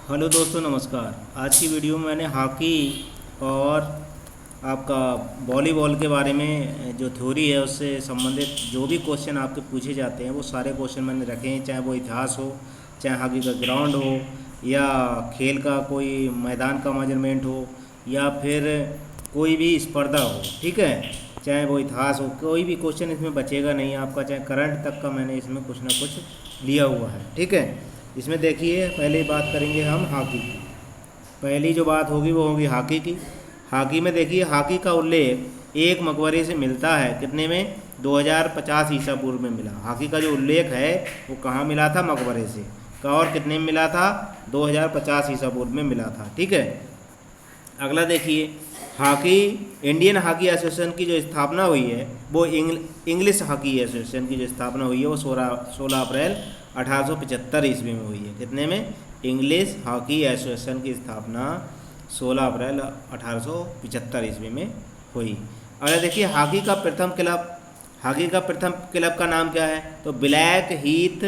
Hello दोस्तों, नमस्कार। आज की वीडियो में मैंने हॉकी और आपका वॉलीबॉल के बारे में जो थ्योरी है उससे संबंधित जो भी क्वेश्चन आपके पूछे जाते हैं वो सारे क्वेश्चन मैंने रखे हैं, चाहे वो इतिहास हो, चाहे हॉकी का ग्राउंड हो, या खेल का कोई मैदान का मेजरमेंट हो, या फिर कोई भी स्पर्धा हो। ठीक है, चाहे वो इतिहास हो, कोई भी क्वेश्चन इसमें बचेगा नहीं आपका, चाहे करंट तक का मैंने इसमें कुछ ना कुछ लिया हुआ है। ठीक है, इसमें देखिए पहले बात करेंगे हम हॉकी की। पहली जो बात होगी वो होगी हॉकी की। हॉकी में देखिए, हॉकी का उल्लेख एक मकबरे से मिलता है, कितने में? 2050 ईसा पूर्व में मिला। हॉकी का जो उल्लेख है वो कहाँ मिला था? मकबरे से। कहाँ और कितने में मिला था? 2050 ईसा पूर्व में मिला था। ठीक है, अगला देखिए, हॉकी इंडियन हॉकी एसोसिएशन की जो स्थापना हुई है वो इंग्लिश हॉकी एसोसिएशन की जो स्थापना हुई है वो 16 अप्रैल 1875 ईस्वी में हुई है। कितने में? इंग्लिश हॉकी एसोसिएशन की स्थापना 16 अप्रैल 1875 ईस्वी में हुई। अगर देखिए, हॉकी का प्रथम क्लब का नाम क्या है? तो black Heath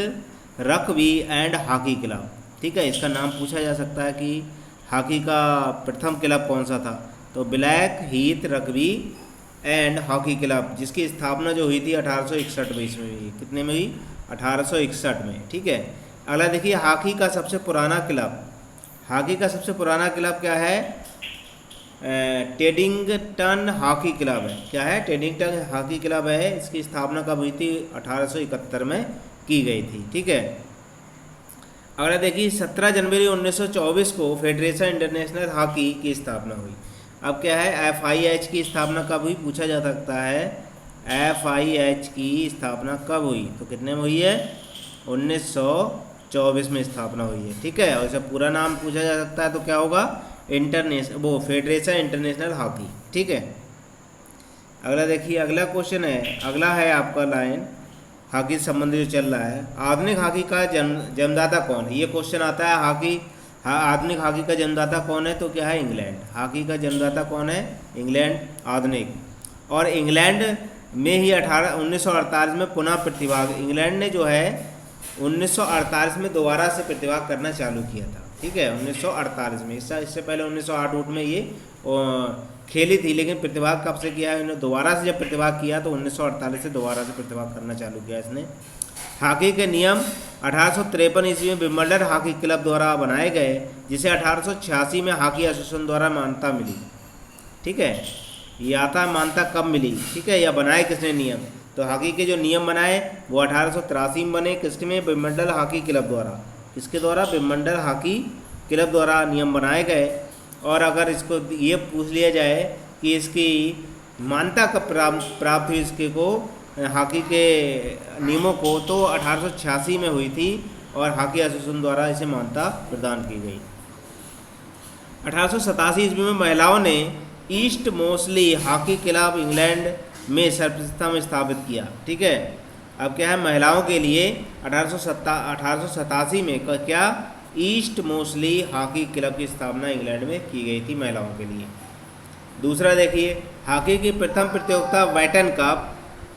rugby and hockey club. ठीक है, इसका नाम पूछा जा सकता है कि हॉकी का प्रथम क्लब कौन सा था? तो black Heath rugby and hockey club, जिसकी स्थापना जो हुई थी 1861 में इसमें हुई। कितने में हुई? 1861 में। ठीक है, अगला देखिए, हॉकी का सबसे पुराना क्लब क्या है? टेडिंगटन हॉकी क्लब है। क्या है? टेडिंगटन हॉकी क्लब है। इसकी स्थापना कब हुई थी? 1871 में की गई थी। ठीक है, अगला देखिए, 17 जनवरी 1924 को फेडरेशन इंटरनेशनल हॉकी की स्थापना हुई। अब क्या है? FIH की स्थापना कब हुई? पूछा जा सकता है FIH की स्थापना कब हुई? तो कितने में हुई है? 1924 में स्थापना हुई है। ठीक है, और इसका पूरा नाम पूछा जा सकता है तो क्या होगा? Federation international hockey. ठीक है, अगला देखिए, अगला क्वेश्चन है, अगला है आपका लाइन हॉकी से संबंधित जो चल रहा है। आधुनिक हॉकी का जन्मदाता कौन है? ये क्वेश्चन आता है। आधुनिक हॉकी का जन्मदाता कौन है? तो क्या है? इंग्लैंड। हॉकी का जन्मदाता कौन है? इंग्लैंड आधुनिक। और इंग्लैंड में ही 1948 में पुनः प्रतिभाग, इंग्लैंड ने जो है 1948 में दोबारा से प्रतिभाग करना चालू किया था। ठीक है, 1948 में। इससे पहले 1908 में ये खेली थी, लेकिन प्रतिभाग कब से किया है? इन्होंने दोबारा से जब प्रतिभाग किया तो 1948 से दोबारा से प्रतिभाग करना चालू किया इसने। हॉकी के नियम 1853 ईस्वी में विंबलडन हॉकी क्लब द्वारा बनाए गए, जिसे 1886 में हॉकी एसोसिएशन द्वारा मान्यता मिली। ठीक है, या मान्यता कब मिली? ठीक है, या बनाए किसने नियम? तो हॉकी के जो नियम बनाए वो 1883 में बने। किसके में? विंबलडन हॉकी क्लब द्वारा। किसके द्वारा? विंबलडन हॉकी क्लब द्वारा नियम बनाए गए। और अगर इसको ये पूछ लिया जाए कि इसकी मान्यता कब प्राप्त हुई इसके को, हॉकी के नियमों को, तो 1886 में हुई थी और हॉकी एसोसिएशन द्वारा इसे मान्यता प्रदान की गई। 1887 ईस्वी में महिलाओं ने east Moseley hockey club England में सर्वप्रथम स्थापित किया। ठीक है, अब क्या है? महिलाओं के लिए 1887 में क्या? ईस्ट मोसली हॉकी क्लब की स्थापना इंग्लैंड में की गई थी महिलाओं के लिए। दूसरा देखिए, हॉकी की प्रथम प्रतियोगिता बैटन कप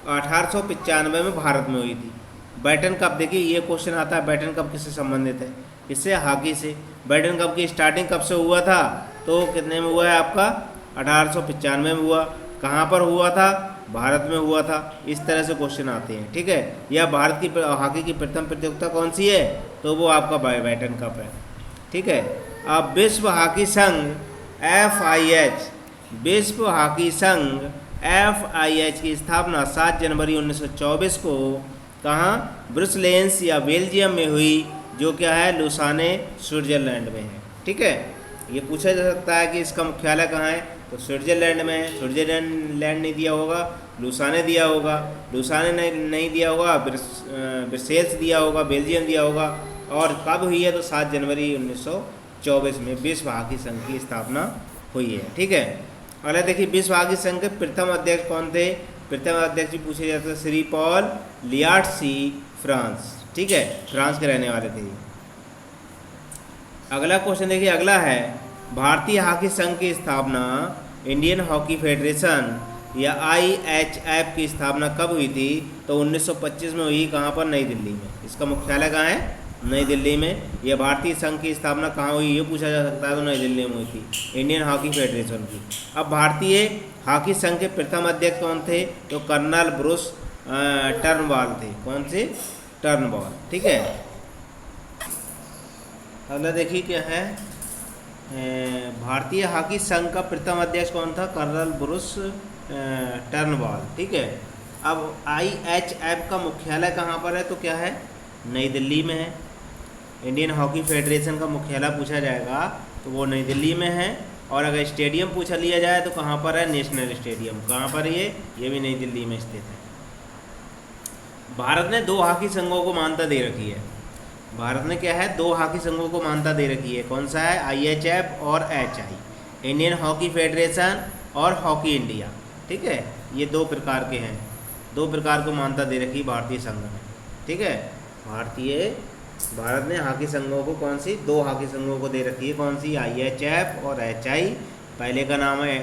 1895 में भारत में हुई थी। बैटन कप, देखिए ये क्वेश्चन आता है, बैटन कप किससे संबंधित है? इससे हॉकी से। बैटन कप की स्टार्टिंग कब से हुआ था? तो कितने में हुआ है आपका? 1895 में हुआ। कहाँ पर हुआ था? भारत में हुआ था। इस तरह से क्वेश्चन आते हैं। ठीक है, या भारत की हॉकी की प्रथम प्रतियोगिता कौन सी है? तो वो आपका बैटन कप है। ठीक है, अब विश्व हॉकी संघ FIH, विश्व हॉकी संघ FIH की स्थापना 7 जनवरी 1924 को कहाँ? ब्रुसेल्स या बेल्जियम में हुई, जो क्या है? लुसाने, स्विट्जरलैंड में है। ठीक है, ये पूछा जा सकता है कि इसका मुख्यालय कहाँ है? तो स्विट्जरलैंड में है। स्विट्जरलैंड नहीं दिया होगा, लुसाने दिया होगा। लुसाने नहीं दिया होगा, ब्रुसेल्स दिया होगा, बेल्जियम दिया होगा। और कब हुई है? तो 7 जनवरी 1924 में विश्व हॉकी संघ की स्थापना हुई है। ठीक है, अगला देखिए, विश्व हॉकी संघ के प्रथम अध्यक्ष कौन थे? प्रथम अध्यक्ष भी पूछे जाते हैं, श्री पॉल लियार्ड्सी, फ्रांस। ठीक है, फ्रांस के रहने वाले थे। अगला क्वेश्चन देखिए, अगला है भारतीय हॉकी संघ की स्थापना, इंडियन हॉकी फेडरेशन या IHF की स्थापना कब हुई थी? तो 1925 में हुई। कहाँ पर? नई दिल्ली में। इसका मुख्यालय कहाँ है? नई दिल्ली में। यह भारतीय संघ की स्थापना कहाँ हुई ये पूछा जा सकता है, तो नई दिल्ली में हुई थी, इंडियन हॉकी फेडरेशन की। अब भारतीय हॉकी संघ के प्रथम अध्यक्ष कौन थे, तो कर्नल ब्रूस टर्नबॉल थे। कौन से, टर्नबॉल। ठीक है, अगला देखिए क्या है, भारतीय हॉकी संघ का प्रथम अध्यक्ष कौन था, कर्नल ब्रूस टर्नबॉल। ठीक है, अब IHF का मुख्यालय कहाँ पर है, तो क्या है, नई दिल्ली में है। इंडियन हॉकी फेडरेशन का मुख्यालय पूछा जाएगा तो वो नई दिल्ली में है। और अगर स्टेडियम पूछा लिया जाए तो कहाँ पर है, नेशनल स्टेडियम। कहाँ पर ये भी नई दिल्ली में स्थित है। भारत ने 2 हॉकी संघों को मान्यता दे रखी है। भारत ने क्या है, 2 हॉकी संघों को मान्यता दे रखी है। कौन सा है, IHF और HI, इंडियन हॉकी फेडरेशन और हॉकी इंडिया। ठीक है, ये 2 प्रकार के हैं, 2 प्रकार को मान्यता दे रखी भारतीय संघ में। ठीक है, भारत ने हॉकी संघों को कौन सी, 2 हॉकी संघों को दे रखी है। कौन सी, IHF और HI। पहले का नाम है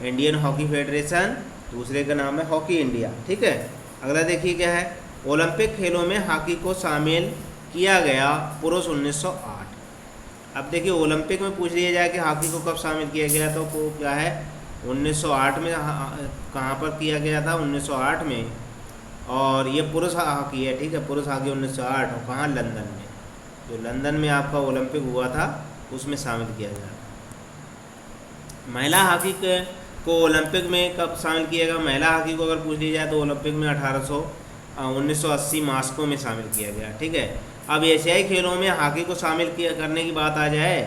इंडियन हॉकी फेडरेशन, दूसरे का नाम है हॉकी इंडिया। ठीक है, अगला देखिए क्या है, ओलंपिक खेलों में हॉकी को शामिल किया गया पुरुष 1908। अब देखिए ओलंपिक में पूछ लिया जाए कि हॉकी को कब शामिल किया गया, तो वो क्या है, 1908 में। कहाँ पर किया गया था, 1908 में। और ये पुरुष हॉकी है। ठीक है, पुरुष हॉकी 1908, और कहाँ, लंदन में। जो लंदन में आपका ओलंपिक हुआ था उसमें शामिल किया गया। महिला हॉकी को ओलंपिक में कब शामिल किया गया, महिला हॉकी को अगर पूछ लिया जाए तो ओलंपिक में 1980 मास्को में शामिल किया गया। ठीक है, अब एशियाई खेलों में हॉकी को शामिल करने की बात आ जाए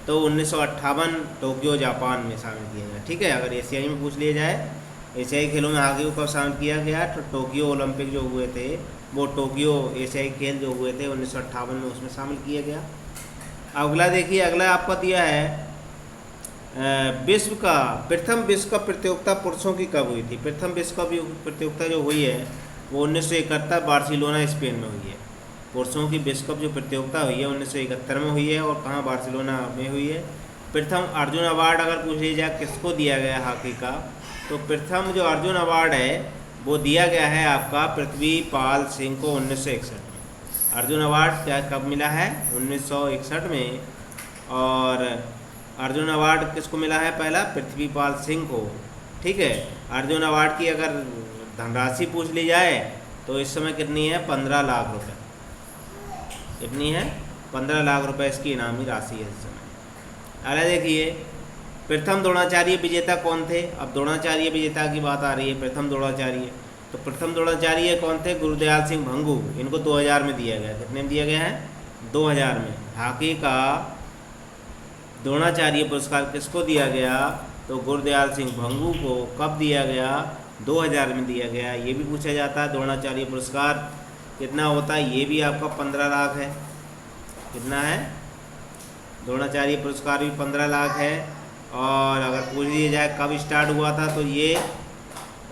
तो 1958 टोक्यो जापान में शामिल किया गया। ठीक है, अगर एशियाई में पूछ लिया जाए एशियाई खेलों में हॉकी को कब शामिल किया गया, तो टोक्यो ओलंपिक जो हुए थे, वो टोक्यो एशियाई खेल जो हुए थे 1958 में, उसमें शामिल किया गया। अगला देखिए, अगला आपका दिया है प्रथम विश्व कप प्रतियोगिता पुरुषों की कब हुई थी। प्रथम विश्व कप प्रतियोगिता जो हुई है वो 1971 बार्सिलोना स्पेन में हुई है। पुरुषों की विश्व कप जो प्रतियोगिता हुई है 1971 में हुई है, और कहाँ, बार्सिलोना में हुई है। प्रथम अर्जुन अवार्ड अगर पूछ लिया जाए किसको दिया गया हॉकी का, तो प्रथम जो अर्जुन अवार्ड है वो दिया गया है आपका पृथ्वीपाल सिंह को 1961 में। अर्जुन अवार्ड क्या कब मिला है, 1961 में। और अर्जुन अवार्ड किसको मिला है, पहला पृथ्वीपाल सिंह को। ठीक है, अर्जुन अवार्ड की अगर धनराशि पूछ ली जाए तो इस समय कितनी है, 15 लाख रुपए। कितनी है, 15 लाख रुपए इसकी इनामी राशि है इस समय। अरे देखिए, प्रथम द्रोणाचार्य विजेता कौन थे। अब द्रोणाचार्य विजेता की बात आ रही है, प्रथम द्रोणाचार्य, तो प्रथम द्रोणाचार्य कौन थे, गुरुदयाल सिंह भंगू। इनको 2000 में दिया गया। कितने में दिया गया है, 2000 में। हॉकी का द्रोणाचार्य पुरस्कार किसको दिया गया, तो गुरुदयाल सिंह भंगू को। कब दिया गया, 2000 में दिया गया। ये भी पूछा जाता है द्रोणाचार्य पुरस्कार कितना होता है, ये भी आपका 15 लाख है। कितना है, द्रोणाचार्य पुरस्कार भी 15 लाख है। और अगर पूछ लिया जाए कब स्टार्ट हुआ था, तो ये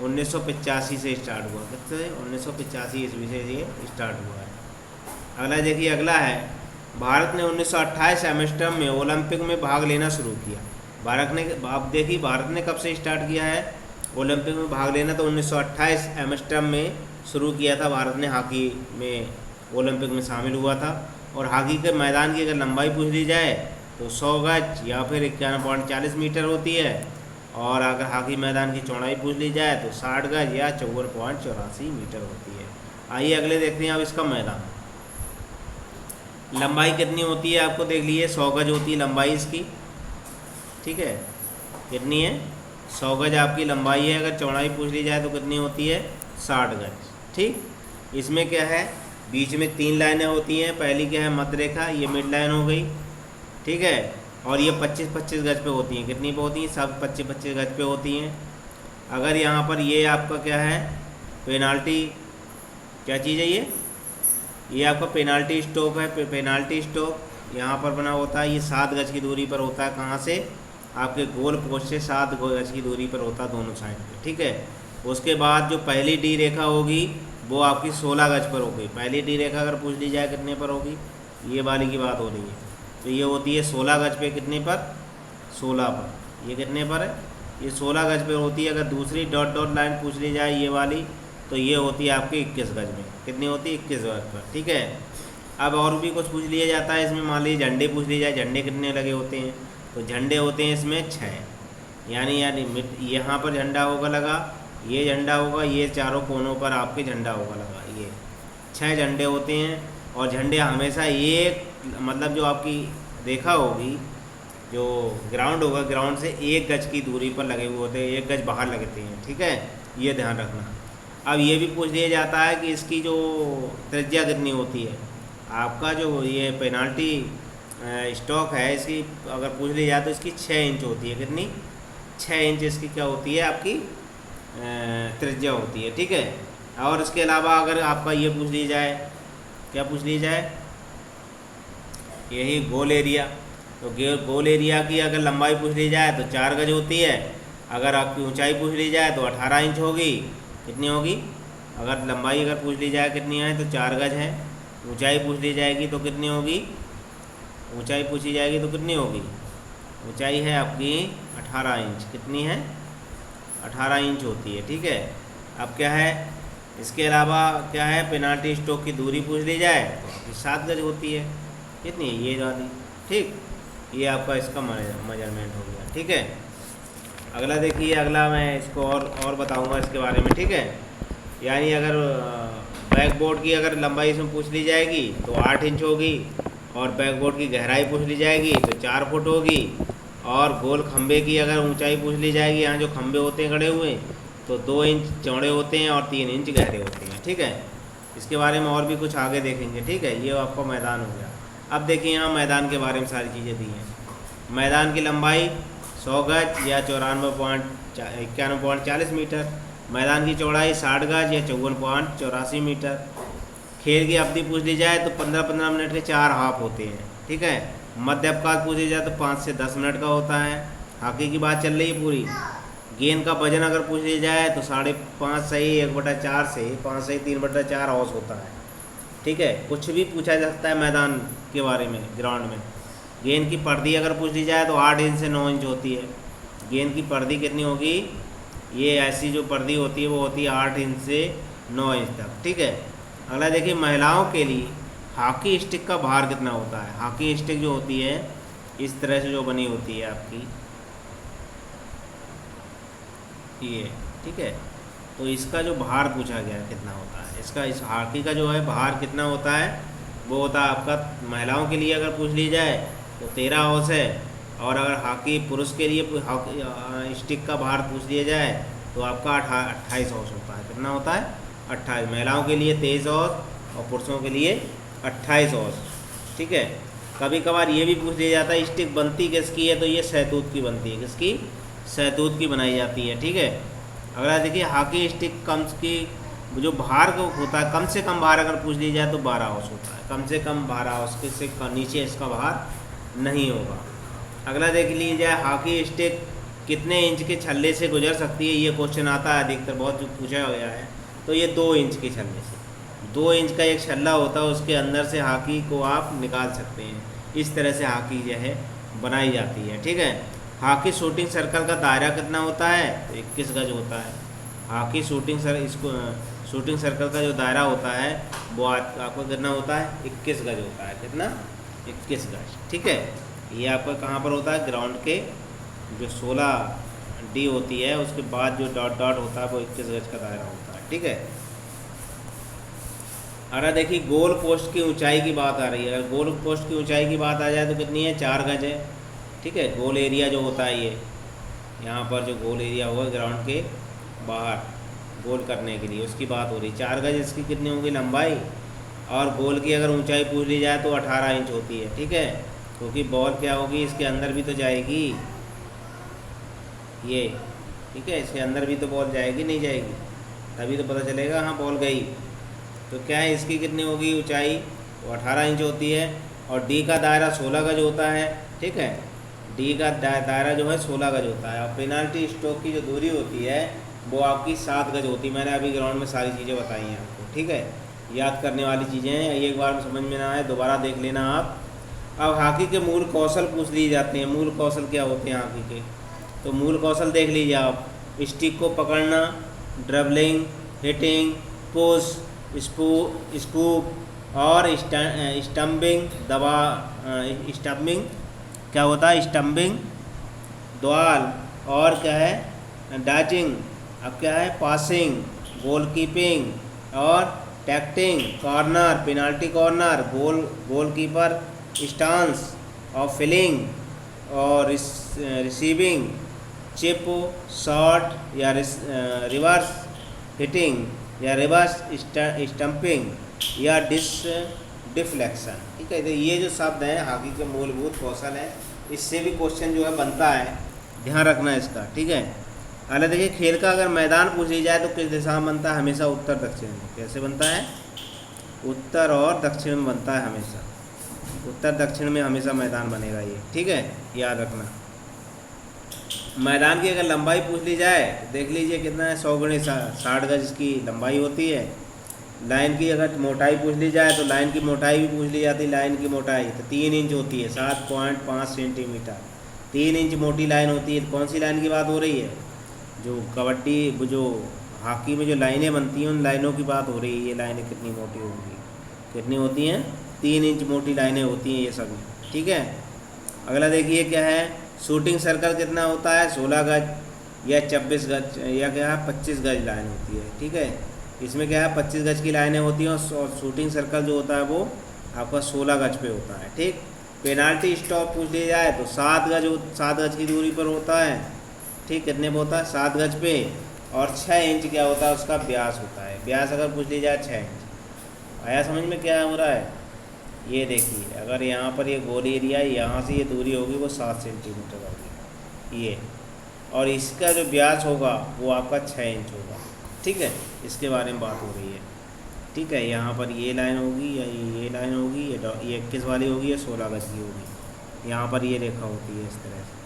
1985 से स्टार्ट हुआ। किससे, 1985 ईस्वी से ये स्टार्ट हुआ है। अगला देखिए, अगला है भारत ने 1928 एम्स्टर्डम में ओलंपिक में भाग लेना शुरू किया। भारत ने, आप देखिए भारत ने कब से स्टार्ट किया है ओलंपिक में भाग लेना, तो 1928 एम्स्टर्डम में शुरू किया था। भारत ने हॉकी में ओलंपिक में शामिल हुआ था। और हॉकी के मैदान की अगर लंबाई पूछ ली जाए तो 100 गज या फिर 51.40 मीटर होती है। और अगर हॉकी मैदान की चौड़ाई पूछ ली जाए तो 60 गज या 54.84 मीटर होती है। आइए अगले देखते हैं अब इसका मैदान। लंबाई कितनी होती है, आपको देख लीजिए, 100 गज होती है लंबाई इसकी। ठीक है, कितनी है, 100 गज आपकी लंबाई है। अगर चौड़ाई पूछ ली जाए तो कितनी होती है, 60 गज। ठीक, इसमें क्या है, बीच में 3 लाइनें होती हैं। पहली क्या है, मध्य रेखा, ये मिड लाइन हो गई। ठीक है, और ये 25-25 गज पे होती हैं। कितनी पे होती हैं, सब 25-25 गज पे होती हैं। अगर यहाँ पर ये आपका क्या है, पेनाल्टी, क्या चीज़ है ये आपका पेनाल्टी स्टॉप है। पेनाल्टी स्टॉप यहाँ पर बना होता है, ये 7 गज की दूरी पर होता है। कहाँ से, आपके गोल पोस्ट से 7 गज की दूरी पर होता है दोनों साइड पे। ठीक है, उसके बाद जो पहली डी रेखा होगी वो आपकी 16 गज पर होगी। पहली डी रेखा अगर पूछ ली जाए कितने पर होगी, ये वाली की बात हो रही है, तो ये होती है 16 गज पे। कितने पर, 16 पर। ये कितने पर है, ये 16 गज पे होती है। अगर दूसरी डॉट डॉट लाइन पूछ ली जाए ये वाली, तो ये होती है आपकी 21 गज में। कितनी होती है, 21 गज पर। ठीक है, अब और भी कुछ पूछ लिया जाता है इसमें, मान लीजिए झंडे पूछ लिए जाए, झंडे कितने लगे होते हैं, तो झंडे होते हैं इसमें 6, यानी यहाँ पर झंडा होगा लगा, ये झंडा होगा, ये चारों कोनों पर आपके झंडा होगा लगा, ये 6 झंडे होते हैं। और झंडे हमेशा एक, मतलब जो आपकी रेखा होगी, जो ग्राउंड होगा, ग्राउंड से 1 गज की दूरी पर लगे हुए होते हैं, 1 गज बाहर लगते हैं, ठीक है, ये ध्यान रखना। अब ये भी पूछ लिया जाता है कि इसकी जो त्रिज्या कितनी होती है, आपका जो ये पेनाल्टी स्टॉक है, इसकी अगर पूछ लिया जाए तो इसकी 6 इंच होती है, कितनी, 6 इंच इसकी क्या होती है, आपकी त्रिज्या होती है, ठीक है। और इसके अलावा अगर आपका ये पूछ लिया जाए, क्या पूछ लिया जाए, यही गोल एरिया, तो गोल एरिया की अगर लंबाई पूछ ली जाए तो 4 गज होती है, अगर आपकी ऊंचाई पूछ ली जाए तो 18 इंच होगी, कितनी होगी, अगर लंबाई अगर पूछ ली जाए कितनी है तो 4 गज है, ऊंचाई पूछ ली जाएगी तो कितनी होगी, ऊंचाई पूछी जाएगी तो कितनी होगी, ऊंचाई है आपकी 18 इंच, कितनी है, 18 इंच होती है, ठीक है। अब क्या है, इसके अलावा क्या है, पेनाल्टी स्ट्रोक की दूरी पूछ ली जाए तो आपकी 7 गज होती है, कितनी, ये वाली, ठीक, ये आपका इसका मेजरमेंट हो गया, ठीक है। अगला देखिए, अगला मैं इसको और बताऊंगा इसके बारे में, ठीक है। यानी अगर बैकबोर्ड की अगर लंबाई इसमें पूछ ली जाएगी तो 8 इंच होगी, और बैकबोर्ड की गहराई पूछ ली जाएगी तो 4 फुट होगी, और गोल खंबे की अगर ऊंचाई पूछ ली जाएगी, यहाँ जो खंबे होते हैं खड़े हुए, तो 2 इंच चौड़े होते हैं और 3 इंच गहरे होते हैं, ठीक है। इसके बारे में और भी कुछ आगे देखेंगे, ठीक है। ये आपका मैदान हो गया। अब देखिए यहाँ मैदान के बारे में सारी चीज़ें दी हैं। मैदान की लंबाई 100 गज या 91.40 मीटर, मैदान की चौड़ाई 60 गज या 54.84 मीटर। खेल की अवधि पूछ ली जाए तो 15-15 मिनट के 4 हाफ होते हैं, ठीक है। मध्य अवकाश पूछ ली जाए तो 5 से 10 मिनट का होता है। हॉकी की बात चल रही है पूरी। गेंद का वजन अगर पूछ लिया जाए तो 5.5 सही 1/4 से 5 सही 3/4 औंस होता है, ठीक है। कुछ भी पूछा जा सकता है मैदान के बारे में, ग्राउंड में। गेंद की पर्दी अगर पूछ ली जाए तो 8 इंच से 9 इंच होती है। गेंद की पर्दी कितनी होगी, ये ऐसी जो पर्दी होती है वो होती है 8 इंच से 9 इंच तक, ठीक है। अगला देखिए, महिलाओं के लिए हॉकी स्टिक का भार कितना होता है। हॉकी स्टिक जो होती है इस तरह से जो बनी होती है आपकी, ये, ठीक है। तो इसका जो भार पूछा गया कितना होता है, इसका इस हॉकी का जो है भार कितना होता है, वो होता है आपका, महिलाओं के लिए अगर पूछ ली जाए तो 13 औंस है, और अगर हॉकी पुरुष के लिए हॉकी स्टिक का भार पूछ लिया जाए तो आपका 28 औंस होता है। कितना होता है, 28। महिलाओं के लिए 23 औंस और पुरुषों के लिए 28 औंस, ठीक है। कभी कभार ये भी पूछ लिया जाता है स्टिक बनती किसकी है, तो ये सहतूत की बनती है, किसकी, सहतूत की बनाई जाती है, ठीक है। अगला देखिए, हॉकी स्टिक कम की जो भार को होता है, कम से कम भार अगर पूछ ली जाए तो 12 औंस होता है। कम से कम 12 औंस से नीचे इसका भार नहीं होगा। अगला देख लीजिए, हॉकी स्टिक कितने इंच के छल्ले से गुजर सकती है, ये क्वेश्चन आता है अधिकतर, बहुत पूछा गया है। तो ये 2 इंच के छल्ले से, 2 इंच का एक छल्ला होता है, उसके अंदर से हॉकी को आप निकाल सकते हैं। इस तरह से हॉकी जो है बनाई जाती है, ठीक है। हॉकी शूटिंग सर्कल का दायरा कितना होता है, तो 21 गज होता है। हॉकी शूटिंग सर्कल का जो दायरा होता है वो आपको कितना होता है, 21 गज होता है। कितना, 21 गज, ठीक है। ये आपका कहाँ पर होता है, ग्राउंड के जो 16 डी होती है उसके बाद जो डॉट डॉट होता है वो 21 गज का दायरा होता है, ठीक है। अगर देखिए, गोल पोस्ट की ऊंचाई की बात आ रही है। अगर गोल पोस्ट की ऊंचाई की बात आ जाए तो कितनी है, 4 गज है, ठीक है। गोल एरिया जो होता है, ये यहाँ पर जो गोल एरिया होगा ग्राउंड के बाहर गोल करने के लिए, उसकी बात हो रही, 4 गज इसकी कितनी होगी लंबाई। और गोल की अगर ऊंचाई पूछ ली जाए तो 18 इंच होती है, ठीक है। क्योंकि बॉल क्या होगी, इसके अंदर भी तो जाएगी, ये, ठीक है। इसके अंदर भी तो बॉल जाएगी, नहीं जाएगी, तभी तो पता चलेगा हाँ बॉल गई। तो क्या है, इसकी कितनी होगी ऊंचाई, वो 18 इंच होती है। और डी का दायरा 16 गज होता है, ठीक है। डी का दायरा जो है 16 गज होता है। और पेनाल्टी स्ट्रोक की जो दूरी होती है वो आपकी 7 गज होती है। मैंने अभी ग्राउंड में सारी चीज़ें बताई हैं आपको, ठीक है। याद करने वाली चीज़ें हैं, एक बार में समझ में ना आए दोबारा देख लेना आप। अब हॉकी के मूल कौशल पूछ लिए जाते हैं। मूल कौशल क्या होते हैं हॉकी के, तो मूल कौशल देख लीजिए आप। स्टिक को पकड़ना, ड्रिबलिंग, हिटिंग, पुश, स्कूप, और स्टम्पिंग दबा, स्टम्पिंग क्या होता है, स्टम्पिंग द्वाल, और क्या है डैचिंग, अब क्या है पासिंग, गोलकीपिंग और tackling, corner penalty corner, goalkeeper stance और फिलिंग, और रिसीविंग, चिप शॉट या रिवर्स हिटिंग या रिवर्स स्टंपिंग या डिफ्लेक्शन। ठीक है, तो ये जो शब्द हैं हॉकी के मूलभूत कौशल हैं, इससे भी क्वेश्चन जो है बनता है, ध्यान रखना है इसका। ठीक है, अगर देखिए खेल का अगर मैदान पूछ ली जाए तो किस दिशा में बनता है, हमेशा उत्तर दक्षिण में। कैसे बनता है, उत्तर और दक्षिण में बनता है हमेशा, उत्तर दक्षिण में हमेशा मैदान बनेगा ये। ठीक है, याद रखना। मैदान की अगर लंबाई पूछ ली जाए, देख लीजिए कितना है, 100 × 60 गज की लंबाई होती है। लाइन की अगर मोटाई पूछ ली जाए तो लाइन की मोटाई भी पूछ ली जाती है, लाइन की मोटाई तो 3 इंच होती है, 7.5 सेंटीमीटर। 3 इंच मोटी लाइन होती है। कौन सी लाइन की बात हो रही है, जो कबड्डी, जो हॉकी में जो लाइनें बनती हैं उन लाइनों की बात हो रही है। ये लाइनें कितनी मोटी होंगी, कितनी होती हैं, 3 इंच मोटी लाइनें होती हैं ये सभी। ठीक है, अगला देखिए क्या है, शूटिंग सर्कल कितना होता है, 16 गज या 26 गज या क्या है 25 गज लाइन होती है। ठीक है, इसमें क्या है 25 गज की लाइनें होती हैं और शूटिंग सर्कल जो होता है वो आपका 16 गज पे होता है। ठीक, पेनाल्टी स्टॉप पूछ लिया जाए तो 7 गज की दूरी पर होता है। ठीक, कितने पे होता है, 7 गज पे, और 6 इंच क्या होता है उसका व्यास होता है। व्यास अगर पूछ ली जाए 6 इंच। आया समझ में क्या हो रहा है, ये देखिए अगर यहाँ पर ये गोल एरिया है, यहाँ से ये दूरी होगी वो 7 सेंटीमीटर होगी ये, और इसका जो व्यास होगा वो आपका 6 इंच होगा। ठीक है, इसके बारे में बात हो रही है। ठीक है, यहाँ पर ये लाइन होगी या ये लाइन होगी, ये 21 वाली होगी या 16 गज की होगी, यहाँ पर ये रेखा होती है इस तरह से।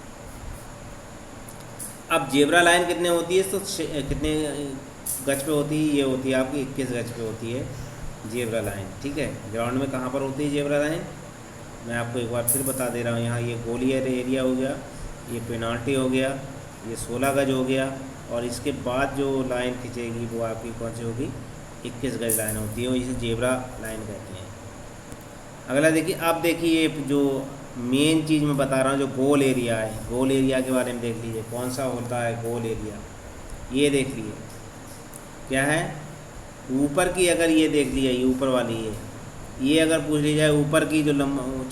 अब जेब्रा लाइन कितने होती है, तो कितने गज पे होती है, ये होती है आपकी 21 गज पे होती है जेब्रा लाइन। ठीक है, ग्राउंड में कहाँ पर होती है जेब्रा लाइन, मैं आपको एक बार फिर बता दे रहा हूँ। यहाँ ये गोली एरिया हो गया, ये पेनाल्टी हो गया, ये 16 गज हो गया, और इसके बाद जो लाइन खींचेगी वो आपकी कौन सी होगी, 21 गज लाइन होती है, और इसे जेब्रा लाइन कहते हैं। अगला देखिए, अब देखिए जो मेन चीज़ मैं बता रहा हूँ, जो गोल एरिया है, गोल एरिया के बारे में देख लीजिए कौन सा होता है गोल एरिया। ये देख लीजिए क्या है, ऊपर की अगर ये देख लिया, ये ऊपर वाली ये अगर पूछ ली जाए ऊपर की जो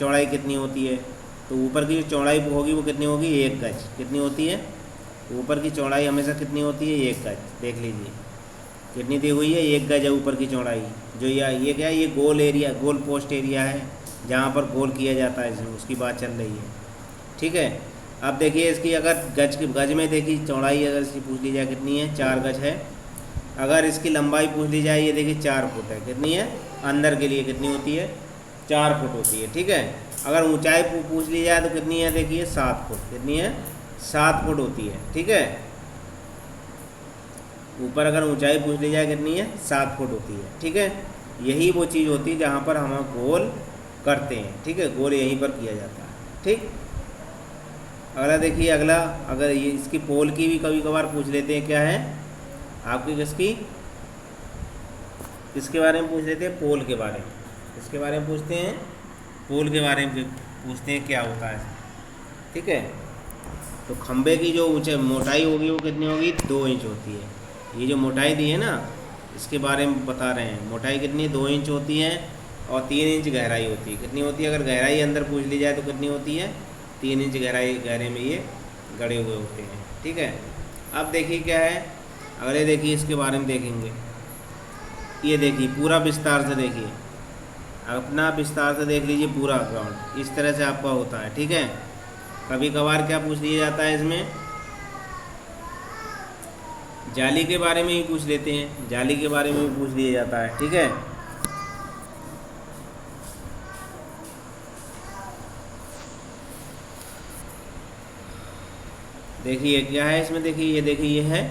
चौड़ाई कितनी होती है, तो ऊपर की जो चौड़ाई होगी वो कितनी होगी, 1 गज। कितनी होती है, ऊपर की चौड़ाई हमेशा कितनी होती है, 1 गज। देख लीजिए कितनी दी हुई है, 1 गज है ऊपर की चौड़ाई। जो ये क्या है, ये गोल एरिया, गोल पोस्ट एरिया है जहाँ पर गोल किया जाता है, इसमें उसकी बात चल रही है। ठीक है, अब देखिए इसकी अगर गज में देखिए चौड़ाई अगर इसकी पूछ ली जाए कितनी है, 4 गज है। अगर इसकी लंबाई पूछ ली जाए, ये देखिए 4 फुट है। कितनी है, अंदर के लिए कितनी होती है, 4 फुट होती है। ठीक है, अगर ऊंचाई पूछ ली जाए तो कितनी है, देखिए 7 फुट। कितनी है, 7 फुट होती है। ठीक है, ऊपर अगर ऊंचाई पूछ ली जाए कितनी है, 7 फुट होती है। ठीक है, यही वो चीज़ होती है जहाँ पर हम गोल करते हैं। ठीक है, गोल यहीं पर किया जाता है। ठीक, अगला देखिए, अगला अगर ये इसकी पोल की भी कभी कभार पूछ लेते हैं, क्या है आपकी किसके बारे में पूछ लेते हैं, पोल के बारे में। किसके बारे में पूछते हैं, पोल के बारे में पूछते हैं क्या होता है। ठीक है, तो खंबे की जो मोटाई होगी वो कितनी होगी, 2 इंच होती है। ये जो मोटाई दी है ना, इसके बारे में बता रहे हैं। मोटाई कितनी, 2 इंच होती है, और 3 इंच गहराई होती है। कितनी होती है, अगर गहराई अंदर पूछ ली जाए तो कितनी होती है, 3 इंच गहरे में ये गड़े हुए होते हैं। ठीक है, अब देखिए क्या है, अगले देखिए इसके बारे में देखेंगे। ये देखिए पूरा विस्तार से देखिए, अपना विस्तार से देख लीजिए पूरा ग्राउंड इस तरह से आपका होता है। ठीक है, कभी कभार क्या पूछ लिया जाता है इसमें, जाली के बारे में ही पूछ लेते हैं, जाली के बारे में भी पूछ लिया जाता है। ठीक है, देखिए क्या है इसमें, देखिए ये देखिए ये है,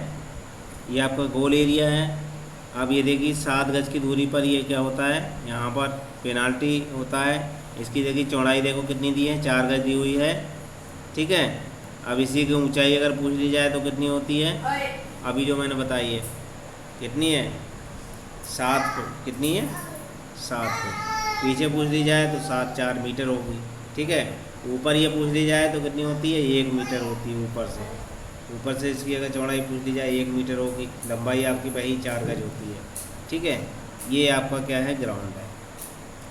ये आपका गोल एरिया है। अब ये देखिए 7 गज की दूरी पर ये क्या होता है, यहाँ पर पेनाल्टी होता है। इसकी देखिए चौड़ाई देखो कितनी दी है, 4 गज दी हुई है। ठीक है, अब इसी की ऊंचाई अगर पूछ ली जाए तो कितनी होती है, अभी जो मैंने बताई है कितनी है, 7 फुट। कितनी है, 7 फुट। पीछे पूछ ली जाए तो 7 4 मीटर होगी, ठीक है। ऊपर ये पूछ ली जाए तो कितनी होती है, 1 मीटर होती है ऊपर से इसकी अगर चौड़ाई पूछ ली जाए 1 मीटर होगी, लंबाई आपकी वही 4 गज होती है, ठीक है। ये आपका क्या है, ग्राउंड है।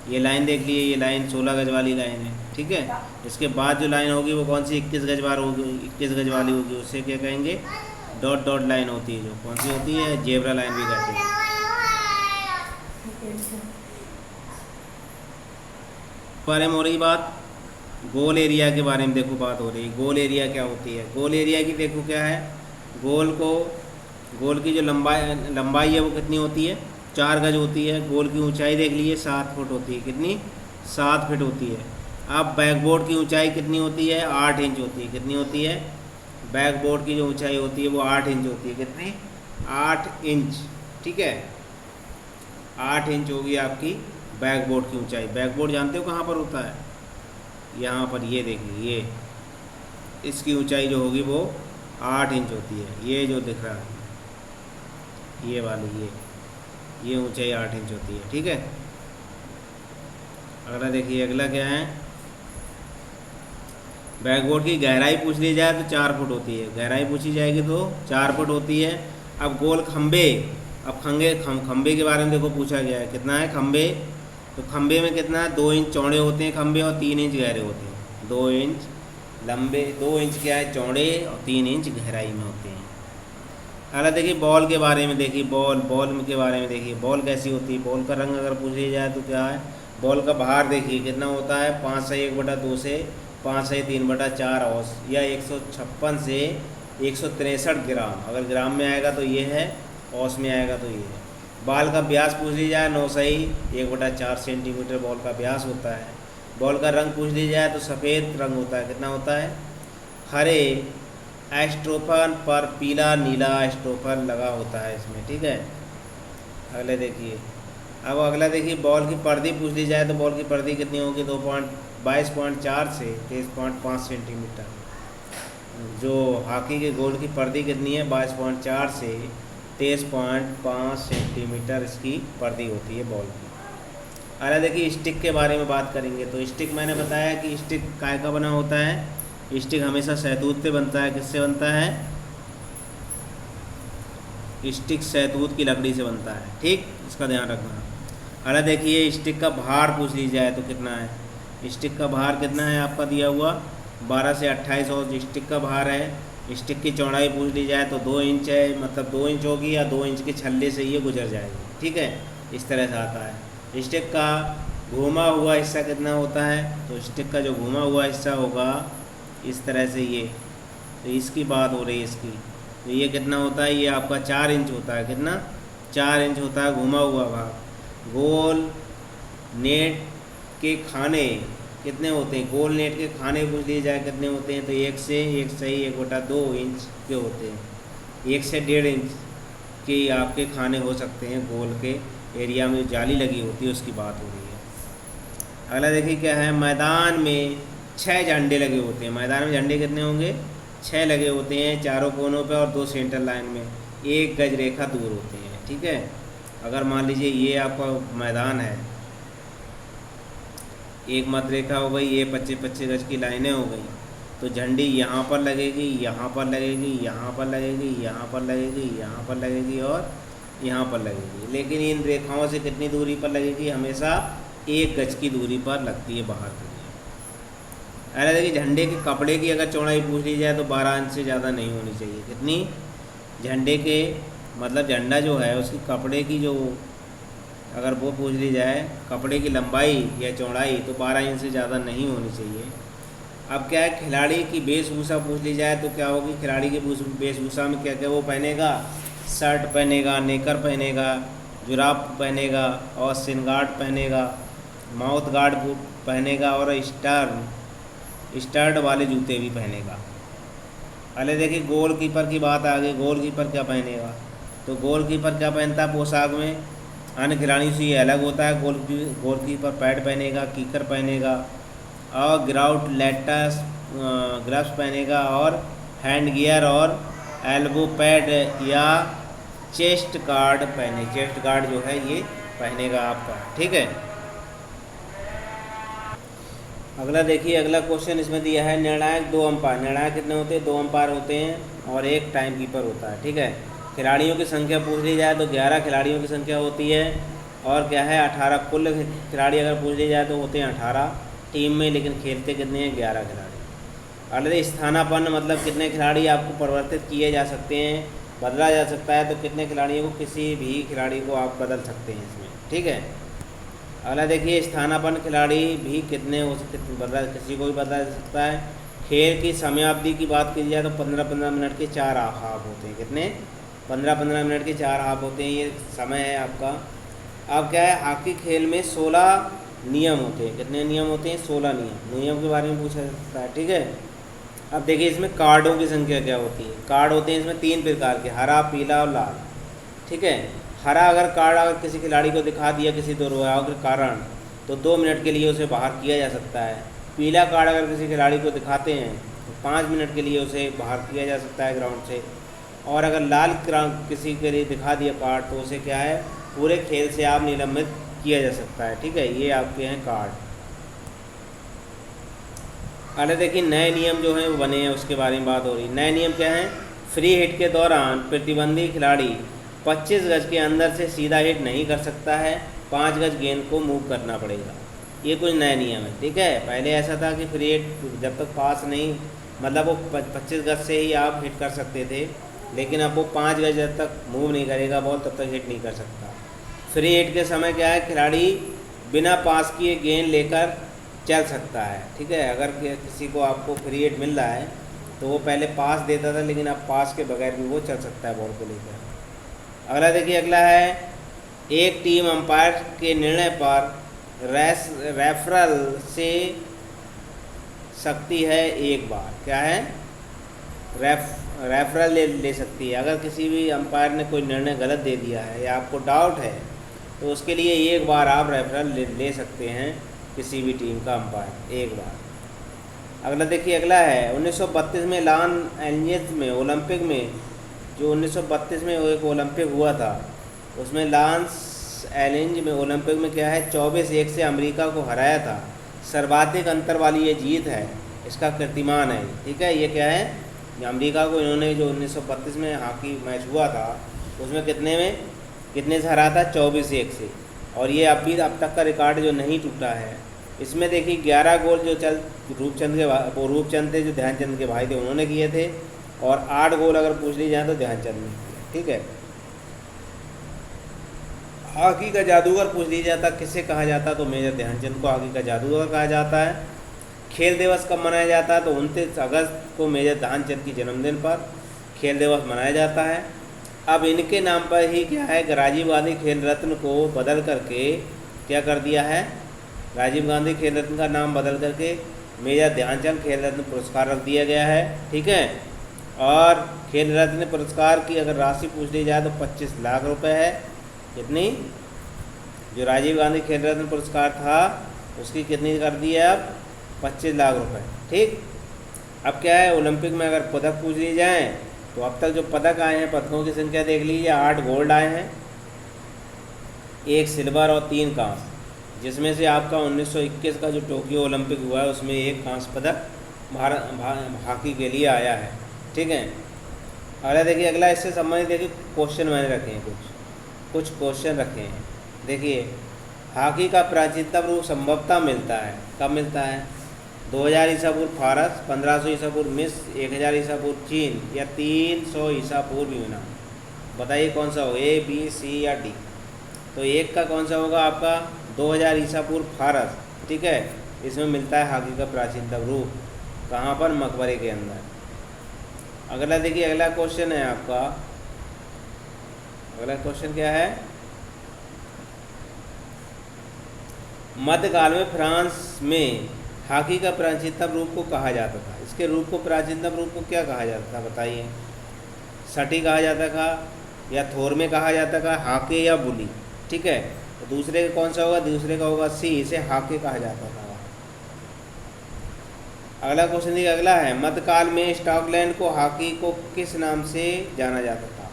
ये लाइन देख लिए, ये लाइन 16 गज वाली लाइन है, ठीक है। इसके बाद जो लाइन होगी वो कौन सी 21 गज वाली होगी, 21 गज वाली होगी, उससे क्या कहेंगे, डॉट डॉट लाइन होती है, जो कौन सी होती है, जेब्रा लाइन भी कहते हैं। बारे में हो रही बात, गोल एरिया के बारे में देखो बात हो रही है। गोल एरिया क्या होती है, गोल एरिया की देखो क्या है, गोल की जो लंबाई है वो कितनी होती है, 4 गज होती है। गोल की ऊंचाई देख लीजिए 7 फुट होती है, कितनी, 7 फुट होती है। अब बैकबोर्ड की ऊंचाई कितनी होती है, 8 इंच होती है, कितनी होती है, बैकबोर्ड की जो ऊंचाई होती है वो 8 इंच होती है, कितनी, 8 इंच, ठीक है। 8 इंच होगी आपकी बैकबोर्ड की ऊंचाई। बैकबोर्ड जानते हो कहाँ पर होता है, यहाँ पर, ये देखिए, ये इसकी ऊंचाई जो होगी वो 8 इंच होती है। ये जो दिख रहा है ये वाली, ये ऊंचाई 8 इंच होती है, ठीक है। अगला देखिए, अगला क्या है, बैकबोर्ड की गहराई पूछ ली जाए तो 4 फुट होती है, गहराई पूछी जाएगी तो 4 फुट होती है। अब गोल खंबे, अब खंबे के बारे में देखो पूछा गया है, कितना है खंबे, तो खंबे में कितना है, 2 इंच चौड़े होते हैं खंबे और 3 इंच गहरे होते हैं। 2 इंच लंबे, 2 इंच क्या है चौड़े और 3 इंच गहराई में होते हैं। अगला देखिए बॉल के बारे में, देखिए बॉल के बारे में देखिए, बॉल कैसी होती है। बॉल का रंग अगर पूछ लिया जाए तो क्या है, बॉल का भार देखिए कितना होता है, 5/1/2 से 5/3/4 औंस, या 156 से 163 ग्राम। अगर ग्राम में आएगा तो ये है, औंस में आएगा तो ये है। बॉल का व्यास पूछ लिया जाए 9/1/4 सेंटीमीटर बॉल का व्यास होता है। बॉल का रंग पूछ लिया जाए तो सफ़ेद रंग होता है, कितना होता है, हरे एस्ट्रोफन पर पीला नीला एस्ट्रोफन लगा होता है इसमें, ठीक है। अगले देखिए, अब अगला देखिए, बॉल की पर्दी पूछ ली जाए तो बॉल की पर्दी कितनी होगी, 22.4 से 23.5 सेंटीमीटर। जो हॉकी के गोल की पर्दी कितनी है, 22.4 से 23.5 सेंटीमीटर इसकी पर्दी होती है बॉल की। अगला देखिए, स्टिक के बारे में बात करेंगे तो स्टिक मैंने बताया कि स्टिक काय का बना होता है, स्टिक हमेशा शहतूत से बनता है। किससे बनता है, स्टिक शहतूत की लकड़ी से बनता है, ठीक, इसका ध्यान रखना। अगला देखिए, स्टिक का भार पूछ ली जाए तो कितना है, स्टिक का भार कितना है आपका दिया हुआ, 12 से 28 औंस स्टिक का भार है। स्टिक की चौड़ाई पूछ ली जाए तो 2 इंच है, मतलब 2 इंच होगी, या 2 इंच के छल्ले से ये गुजर जाएगी, ठीक है, इस तरह से आता है। स्टिक का घूमा हुआ हिस्सा कितना होता है, तो स्टिक का जो घूमा हुआ हिस्सा होगा इस तरह से, ये तो इसकी बात हो रही है इसकी, तो ये कितना होता है, ये आपका 4 इंच होता है, कितना, 4 इंच होता है घूमा हुआ भाग। गोल नेट के खाने कितने होते हैं, गोल नेट के खाने पूछ लिए जाए कितने होते हैं, तो 1/2 इंच के होते हैं। 1 से 1.5 इंच के आपके खाने हो सकते हैं, गोल के एरिया में जाली लगी होती है उसकी बात हो रही है। अगला देखिए क्या है, मैदान में 6 झंडे लगे होते हैं। मैदान में झंडे कितने होंगे, 6 लगे होते हैं, चारों कोनों पे और 2 सेंटर लाइन में 1 गज रेखा दूर होते हैं, ठीक है। अगर मान लीजिए ये आपका मैदान है, एक मध्य रेखा हो गई, ये 25-25 गज की लाइनें हो गई, तो झंडी यहाँ पर लगेगी, यहाँ पर लगेगी, यहाँ पर लगेगी, यहाँ पर लगेगी, यहाँ पर लगेगी और यहाँ पर लगेगी। लेकिन इन रेखाओं से कितनी दूरी पर लगेगी, हमेशा 1 गज की दूरी पर लगती है बाहर के लिए। अरे देखिए, झंडे के कपड़े की अगर चौड़ाई पूछ ली जाए तो 12 इंच से ज़्यादा नहीं होनी चाहिए। कितनी, झंडे के मतलब झंडा जो है उसकी कपड़े की जो अगर वो पूछ ली जाए कपड़े की लंबाई या चौड़ाई, तो 12 इंच से ज़्यादा नहीं होनी चाहिए। अब क्या है, खिलाड़ी की वेशभूषा पूछ ली जाए तो क्या होगी, खिलाड़ी की वेशभूषा में क्या क्या वो पहनेगा, शर्ट पहनेगा, नेकर पहनेगा, जुराब पहनेगा और सिन गार्ड पहनेगा, माउथ गार्ड पहनेगा और स्टर्ड वाले जूते भी पहनेगा। अरे देखिए, गोलकीपर की बात आ गई, गोलकीपर क्या पहनेगा, तो गोलकीपर क्या पहनता है पोशाक में, अन्य खिलाड़ियों से ये अलग होता है। गोलकीपर पैड पहनेगा, कीकर पहनेगा और ग्राउट लेटस ग्लव्स पहनेगा और हैंड गियर और एल्बो पैड या चेस्ट गार्ड पहने, चेस्ट गार्ड जो है ये पहनेगा आपका, ठीक है। अगला देखिए, अगला क्वेश्चन इसमें दिया है निर्णायक 2 अंपायर। निर्णायक कितने होते हैं? 2 अंपायर होते हैं और एक टाइम कीपर होता है, ठीक है। खिलाड़ियों की संख्या पूछ ली जाए तो 11 खिलाड़ियों की संख्या होती है और क्या है 18 कुल खिलाड़ी अगर पूछ ली जाए तो होते हैं 18 टीम में, लेकिन खेलते कितने हैं? 11 खिलाड़ी। अगले स्थानापन्न मतलब कितने खिलाड़ी आपको परिवर्तित किए जा सकते हैं, बदला जा सकता है, तो कितने खिलाड़ियों को किसी भी खिलाड़ी को आप बदल सकते हैं इसमें, ठीक है। अगला देखिए, स्थानापन्न खिलाड़ी भी कितने हो सकते, बदला किसी को भी बदला जा सकता है। खेल की समयावधि की बात की जाए तो 15-15 मिनट के 4 हाफ होते हैं। कितने? 15-15 मिनट के 4 हाफ होते हैं, ये समय है आपका। अब क्या है, हॉकी खेल में 16 नियम होते हैं। कितने नियम होते हैं? 16 नियम के बारे में पूछा जा सकता है, ठीक है। अब देखिए इसमें कार्डों की संख्या क्या होती है। कार्ड होते हैं इसमें 3 प्रकार के, हरा, पीला और लाल, ठीक है। हरा अगर कार्ड अगर किसी खिलाड़ी को दिखा दिया किसी दुर्व्यवहार के कारण तो 2 मिनट के लिए उसे बाहर किया जा सकता है। पीला कार्ड अगर किसी खिलाड़ी को दिखाते हैं तो 5 मिनट के लिए उसे बाहर किया जा सकता है ग्राउंड से। और अगर लाल किसी के लिए दिखा दिया कार्ड तो उसे क्या है, पूरे खेल से आप निलंबित किया जा सकता है, ठीक है। ये आपके हैं कार्ड। अरे देखिए, नए नियम जो हैं वो बने हैं, उसके बारे में बात हो रही है। नए नियम क्या हैं? फ्री हिट के दौरान प्रतिबंधी खिलाड़ी 25 गज के अंदर से सीधा हिट नहीं कर सकता है, 5 गज गेंद को मूव करना पड़ेगा। ये कुछ नए नियम है, ठीक है। पहले ऐसा था कि फ्री हिट जब तक पास नहीं, मतलब वो 25 गज से ही आप हिट कर सकते थे, लेकिन अब वो 5 गज जब तक मूव नहीं करेगा बॉल तब तक हिट नहीं कर सकता। फ्री हिट के समय क्या है, खिलाड़ी बिना पास किए गेंद लेकर चल सकता है, ठीक है। अगर किसी को आपको फ्री हिट मिल रहा है तो वो पहले पास देता था, लेकिन अब पास के बगैर भी वो चल सकता है बॉल को लेकर। अगला देखिए, अगला है एक टीम अंपायर के निर्णय पर रेफरल से सकती है एक बार। क्या है? रेफरल ले सकती है। अगर किसी भी अंपायर ने कोई निर्णय गलत दे दिया है या आपको डाउट है तो उसके लिए एक बार आप रेफरल ले सकते हैं किसी भी टीम का अंपायर, एक बार। अगला देखिए, अगला है 1932 में लॉस एंजल्स में ओलंपिक में, जो 1932 में एक ओलंपिक हुआ था उसमें लॉस एंजल्स में ओलंपिक में क्या है 24-1 से अमेरिका को हराया था। सर्वाधिक अंतर वाली ये जीत है, इसका कीर्तिमान है, ठीक है। ये क्या है, अमेरिका को इन्होंने जो 1932 में हॉकी मैच हुआ था उसमें कितने से हरा था? 24-1 से। और ये अब तक का रिकॉर्ड जो नहीं टूटा है। इसमें देखिए 11 गोल जो रूपचंद थे, जो ध्यानचंद के भाई थे, उन्होंने किए थे। और 8 गोल अगर पूछ ली जाए तो ध्यानचंद ने किए, ठीक है। हॉकी का जादूगर पूछ ली जाता किसे कहा जाता तो मेजर ध्यानचंद को हॉकी का जादूगर कहा जाता है। खेल दिवस कब मनाया जाता है? तो 29 अगस्त को मेजर ध्यानचंद की जन्मदिन पर खेल दिवस मनाया जाता है। अब इनके नाम पर ही क्या है, राजीव गांधी खेल रत्न को बदल करके क्या कर दिया है, राजीव गांधी खेल रत्न का नाम बदल करके मेजर ध्यानचंद खेल रत्न पुरस्कार रख दिया गया है, ठीक है। और खेल रत्न पुरस्कार की अगर राशि पूछ ली जाए तो 25 लाख रुपए है। कितनी? जो राजीव गांधी खेल रत्न पुरस्कार था उसकी कितनी कर दी है अब? 25 लाख रुपए, ठीक। अब क्या है, ओलंपिक में अगर पदक पूछ ली जाए तो अब तक जो पदक आए हैं, पदकों की संख्या देख लीजिए, 8 गोल्ड आए हैं, 1 सिल्वर और 3 कांस्य, जिसमें से आपका 1921 का जो टोक्यो ओलंपिक हुआ है उसमें 1 कांस्य पदक भारत हॉकी के लिए आया है, ठीक है। अगला देखिए, अगला इससे संबंधित देखिए क्वेश्चन मैंने रखे हैं, कुछ क्वेश्चन रखे हैं। देखिए, हॉकी का प्राचीनतम रूप संभवतः मिलता है, कब मिलता है? 2000 ईसा पूर्व फारस, 1500 ईसा पूर्व मिस्र, 1000 ईसा पूर्व चीन या 300 ईसा पूर्व यूनान। बताइए कौन सा होगा, ए, बी, सी या डी? तो एक का कौन सा होगा आपका? 2000 ईसा पूर्व फारस, ठीक है। इसमें मिलता है हॉकी का प्राचीनतम रूप, कहाँ पर? मकबरे के अंदर। अगला देखिए, अगला क्वेश्चन है आपका, अगला क्वेश्चन क्या है, मध्यकाल में फ्रांस में हॉकी का प्राचीनतम रूप को कहा जाता था। इसके रूप को, प्राचीनतम रूप को क्या कहा जाता था बताइए? सटी कहा जाता था या थोर में कहा जाता था, हाके या बुली, ठीक है। तो दूसरे का कौन सा होगा? दूसरे का होगा सी, इसे हाके कहा जाता था। अगला क्वेश्चन देखिए, अगला है मध्यकाल में स्कॉटलैंड को हॉकी को किस नाम से जाना जाता था?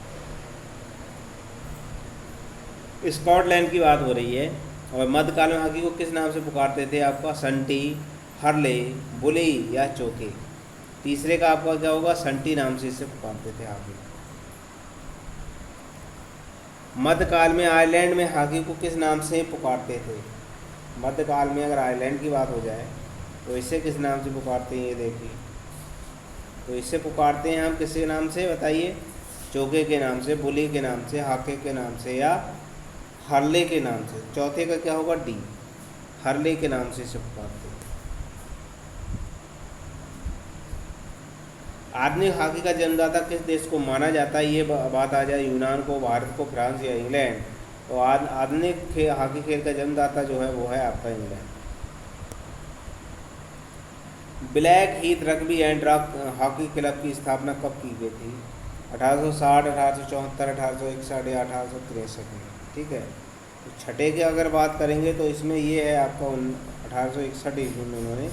स्कॉटलैंड की बात हो रही है। और मध्यकाल में हॉकी को किस नाम से पुकारते थे? आपका संटी, हरले, बुली या चौके। तीसरे का आपका क्या होगा? संटी नाम से इसे पुकारते थे हॉकी। मध्यकाल में आयरलैंड में हॉकी को किस नाम से पुकारते थे? मध्यकाल में अगर आयरलैंड की बात हो जाए तो इसे किस नाम से पुकारते हैं? ये देखिए, तो इसे पुकारते हैं हम किसके नाम से बताइए? चौके के नाम से, बुली के नाम से, हाके के नाम से या हरले के नाम से। चौथे का क्या होगा? डी, हरले के नाम से इसे पुकारते हैं। आधुनिक हॉकी का जन्मदाता किस देश को माना जाता है? ये बात आ जाए यूनान को, भारत को, फ्रांस या इंग्लैंड। तो आधुनिक हॉकी खेल का जन्मदाता जो है वो है आपका England. Black Heath rugby and rock hockey club की स्थापना कब की गई थी? 1860, 1874, 1861 या 1863 में। ठीक है, तो छठे की अगर बात करेंगे तो इसमें ये है आपका 1861 ईस्वी में उन्होंने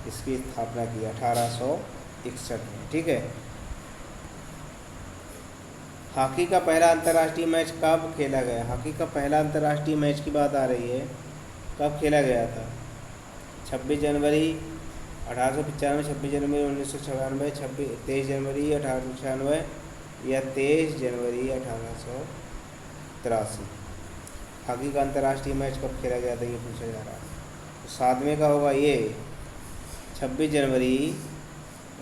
इसकी स्थापना की, 1861 में। ठीक है। हॉकी का पहला अंतर्राष्ट्रीय मैच कब खेला गया? हॉकी का पहला अंतर्राष्ट्रीय मैच की बात आ रही है, कब खेला गया था? 26 जनवरी 1895, 26 जनवरी 1996, 23 जनवरी 1896 या 23 जनवरी 1883। हॉकी का अंतर्राष्ट्रीय मैच कब खेला गया था ये पूछा जा रहा है। तो सातवें का होगा ये 26 जनवरी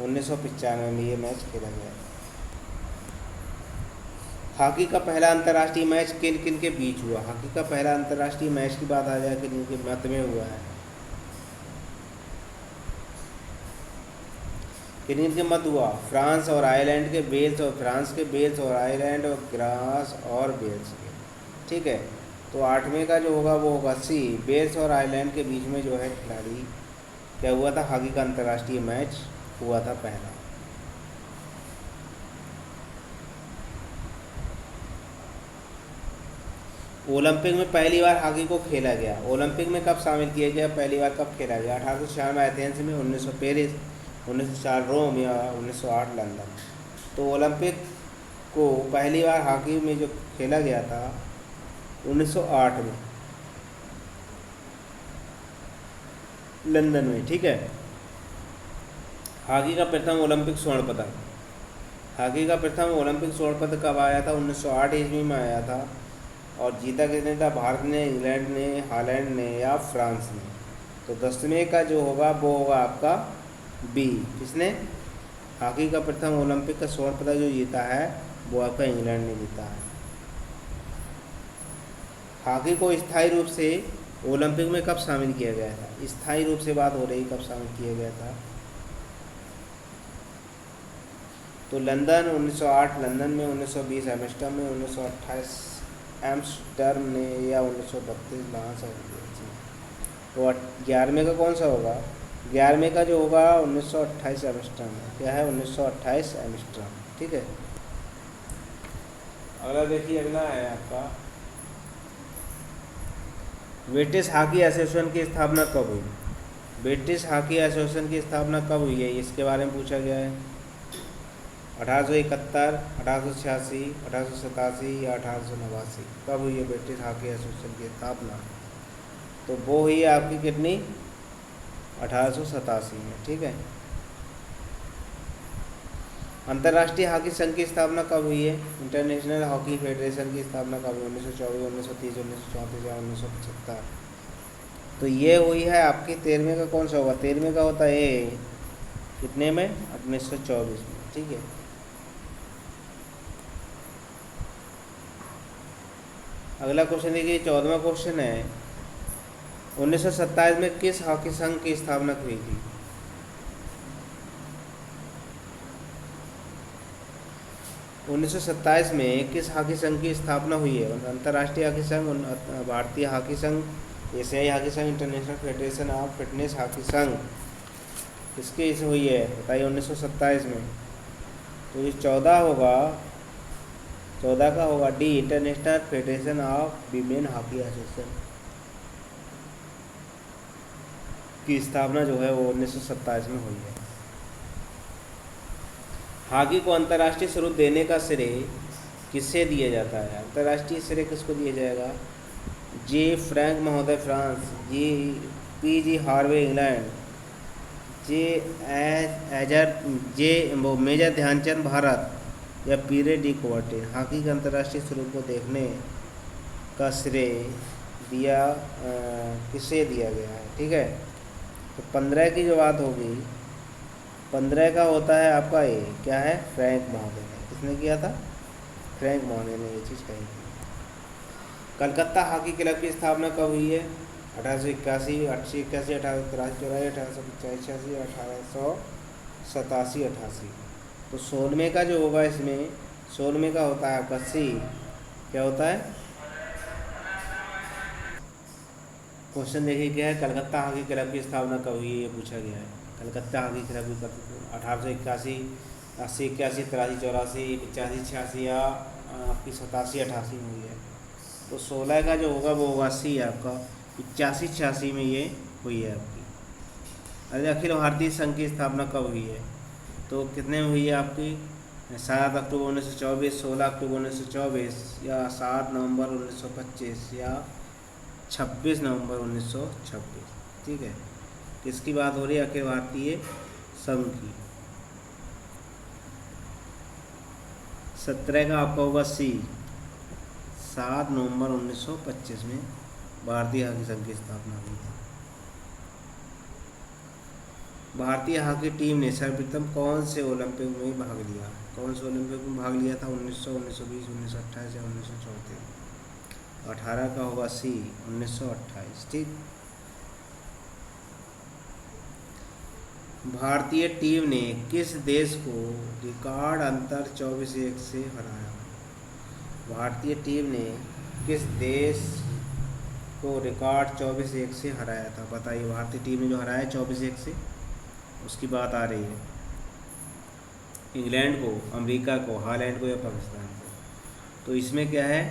1995 में ये मैच खेला गया। हॉकी का पहला अंतर्राष्ट्रीय मैच किन किन के बीच हुआ? हॉकी का पहला अंतर्राष्ट्रीय मैच की बात आ जाए किन के मध्य में हुआ है? किन के मत हुआ? फ्रांस और आयरलैंड के वेल्स और फ्रांस के वेल्स और आयरलैंड और ग्रास और वेल्स के। ठीक है, तो आठवें का जो होगा वो होगा सी, वेल्स और आयरलैंड के बीच में जो है खिलाड़ी क्या हुआ था? हॉकी का अंतर्राष्ट्रीय मैच हुआ था पहला। ओलंपिक में पहली बार हॉकी को खेला गया। ओलंपिक में कब शामिल किया गया? पहली बार कब खेला गया? 1896 एथेंस में, 1900 पेरिस, 1904 रोम या 1908 लंदन। तो ओलंपिक को पहली बार हॉकी में जो खेला गया था 1908 में लंदन में। ठीक है। हॉकी का प्रथम ओलंपिक स्वर्ण पदक, हॉकी का प्रथम ओलंपिक स्वर्ण पदक कब आया था? 1908 ईस्वी में आया था। और जीता किसने था? भारत ने, इंग्लैंड ने, हॉलैंड ने या फ्रांस ने। तो 10वें का जो होगा वो होगा आपका बी, किसने? हॉकी का प्रथम ओलंपिक का स्वर्ण पदक जो जीता है वो आपका इंग्लैंड ने जीता है। हॉकी को स्थायी रूप से ओलंपिक में कब शामिल किया गया था? स्थायी रूप से बात हो रही, कब शामिल किया गया था? तो लंदन 1908 लंदन में, 1920 एम्स्टर्डम में, 1928 एम्स्टर्डम ने या 1932 लॉस एंजल्स में। तो 11वें का कौन सा होगा? 11वें का जो होगा 1928 एम्स्टर्डम में। क्या है? 1928 एम्स्टर्डम। ठीक है। अगला देखिए, अगला है आपका ब्रिटिश हॉकी एसोसिएशन की स्थापना कब हुई? ब्रिटिश हॉकी एसोसिएशन की स्थापना कब हुई है इसके बारे में पूछा गया है। 1871, 1886, 1887 या 1889। कब हुई है ब्रिटिश हॉकी एसोसिएशन की स्थापना? तो वो हुई है आपकी कितनी? 1887 में। ठीक है। अंतर्राष्ट्रीय हॉकी संघ की स्थापना कब हुई है? इंटरनेशनल हॉकी फेडरेशन की स्थापना कब हुई? 1924, 1930, 1934 या 1975। तो ये हुई है आपकी 13वें का कौन सा होगा? 13वें का होता है ये कितने में? 1924 में। ठीक है। अगला क्वेश्चन देखिए, 14वां क्वेश्चन है 1927 में किस हॉकी संघ की स्थापना हुई थी? 1927 में किस हॉकी संघ की स्थापना हुई है? अंतर्राष्ट्रीय हॉकी संघ, भारतीय हॉकी संघ, एशियाई हॉकी संघ, international federation of fitness hockey संघ, किसकी इसे हुई है बताइए 1927 में? तो ये 14 होगा, 14 का होगा D, international federation of women hockey association की स्थापना जो है वो 1927 में हुई है। हॉकी को अंतर्राष्ट्रीय स्वरूप देने का श्रेय किससे दिया जाता है? अंतर्राष्ट्रीय श्रेय किसको दिया जाएगा? जे फ्रैंक महोदय France, J P G Harvey England, J एजर जे वो मेजर ध्यानचंद भारत, या पीरे डी कुबर्टे। हॉकी के अंतर्राष्ट्रीय स्वरूप को देखने का श्रेय दिया किसे दिया गया है? ठीक है, तो 15 की जो बात होगी, 15 का होता है आपका ये क्या है? फ्रैंक महोदय ने। किसने किया था? फ्रैंक महोदय ने ये चीज़ कही थी। कलकत्ता हॉकी क्लब की स्थापना कब हुई है? 1881, 1881, 1883, 1885, 1887, 88। तो 16वें का जो होगा इसमें, 16वें का होता है आपका सी। क्या होता है? क्वेश्चन देखिए क्या है, कलकत्ता हॉकी क्लब की स्थापना कब हुई है, ये पूछा गया है। कलकत्ता हॉकी क्लब की 1881, 80, 81, 83, 84, 85, 86 या आपकी 87, 88 में हुई है। तो 16 का जो होगा वो होगा सी आपका, 85, 86 में ये हुई है आपकी। अरे अखिल भारतीय संघ की स्थापना कब हुई है? तो कितने में हुई है आपकी? 7 अक्टूबर 1924, 16 अक्टूबर 1924, या 7 नवंबर 1925, या 26 नवंबर 1926। ठीक है, किसकी बात हो रही है? अखिल भारतीय संघ की। 17 का आपका होगा सी, 7 नवंबर 1925 में भारतीय हॉकी संघ की स्थापना हुई थी। भारतीय हॉकी टीम ने सर्वप्रथम कौन से ओलंपिक में भाग लिया? कौन से ओलंपिक में भाग लिया था? 1900, 1920, 1928 या 1934? 18 का होगा सी, 1928। ठीक, भारतीय टीम ने किस देश को रिकॉर्ड अंतर 24-1 से हराया? भारतीय टीम ने किस देश को रिकॉर्ड 24-1 से हराया था? बताइए, भारतीय टीम ने जो हराया 24-1 से, उसकी बात आ रही है। इंग्लैंड को, अमेरिका को, हॉलैंड को, या पाकिस्तान को? तो इसमें क्या है,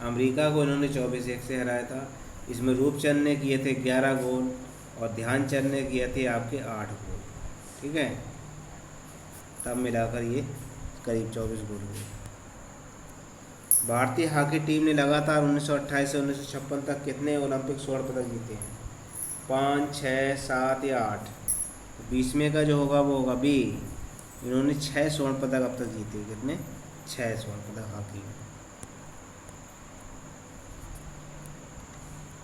अमेरिका को इन्होंने 24-1 से हराया था। इसमें रूपचंद ने किए थे 11 गोल और ध्यानचंद ने किए थे आपके 8 गोल। ठीक है, तब मिलाकर ये करीब 24 गोल हुए। भारतीय हॉकी टीम ने लगातार 1928 से 1956 तक कितने ओलंपिक स्वर्ण पदक जीते हैं? 5, 6, 7 या 8? 20वें का जो होगा वो होगा बी, इन्होंने 6 स्वर्ण पदक अब तक जीते। कितने? 6 स्वर्ण पदक हॉकी में।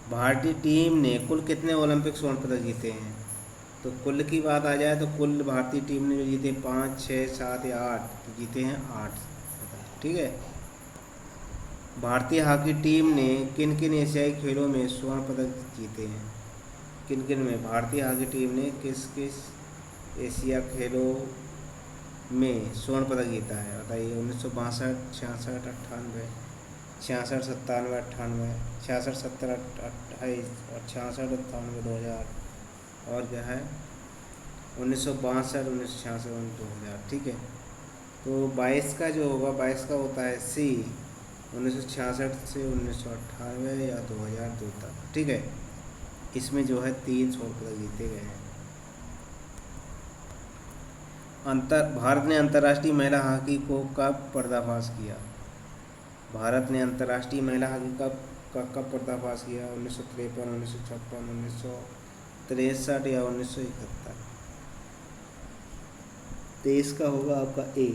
भारतीय टीम ने कुल कितने ओलंपिक स्वर्ण पदक जीते हैं? तो कुल की बात आ जाए तो कुल भारतीय टीम ने जो जीते 5, 6, 7 या 8, तो जीते हैं 8 पदक। ठीक है, भारतीय हॉकी टीम ने किन किन एशियाई खेलों में स्वर्ण पदक जीते हैं? किन किन में भारतीय हॉकी टीम ने किस किस एशिया खेलों में स्वर्ण पदक जीता है? बताइए। 1962, 66, 98, 66, 97, 98, 66, 70, 28 और 66, 98, 2000, और क्या है 1962, 1966 और 2000। ठीक है, तो 22 का जो होगा, 22 का होता है सी, 1966 से 1998 या 2002 तक। ठीक है, इसमें जो है 3 स्वर्ण पदक जीते गए हैं। भारत ने अंतर्राष्ट्रीय महिला हॉकी को कब पर्दाफाश किया? भारत ने अंतर्राष्ट्रीय महिला हॉकी कब पर्दाफाश किया? 1953, 1956, 1963 या 1971? 23 का होगा आपका ए,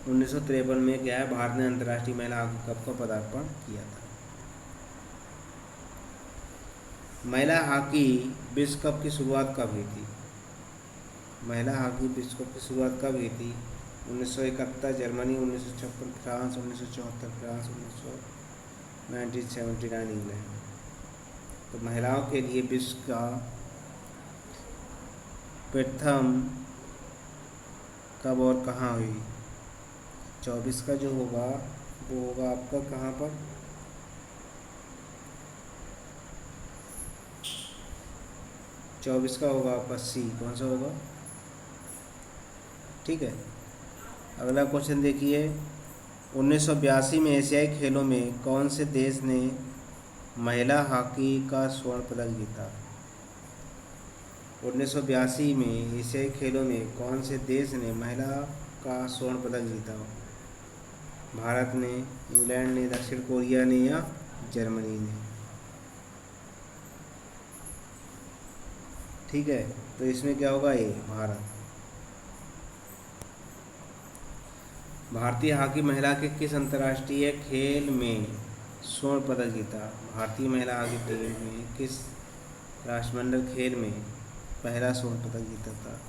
1953 में क्या है, भारत ने अंतर्राष्ट्रीय महिला हॉकी कप का पदार्पण किया था। महिला हॉकी विश्व कप की शुरुआत कब हुई थी? महिला हॉकी विश्व कप की शुरुआत कब हुई थी? 1971 जर्मनी, 1956 फ्रांस, 1974 फ्रांस, 1979 इंग्लैंड। तो महिलाओं के लिए विश्व का प्रथम कब और कहाँ हुई? 24 का जो होगा वो होगा आपका कहाँ पर? चौबीस का होगा आपका सी। कौन सा होगा? ठीक है, अगला क्वेश्चन देखिए। 1982 में एशियाई खेलों में कौन से देश ने महिला हॉकी का स्वर्ण पदक जीता? 1982 में एशियाई खेलों में कौन से देश ने महिला का स्वर्ण पदक जीता? भारत ने, इंग्लैंड ने, दक्षिण कोरिया ने या जर्मनी ने? ठीक है, तो इसमें क्या होगा? ए, भारत। भारतीय हॉकी महिला के किस अंतर्राष्ट्रीय खेल में स्वर्ण पदक जीता? भारतीय महिला हॉकी टीम में किस राष्ट्रमंडल खेल में पहला स्वर्ण पदक जीता था?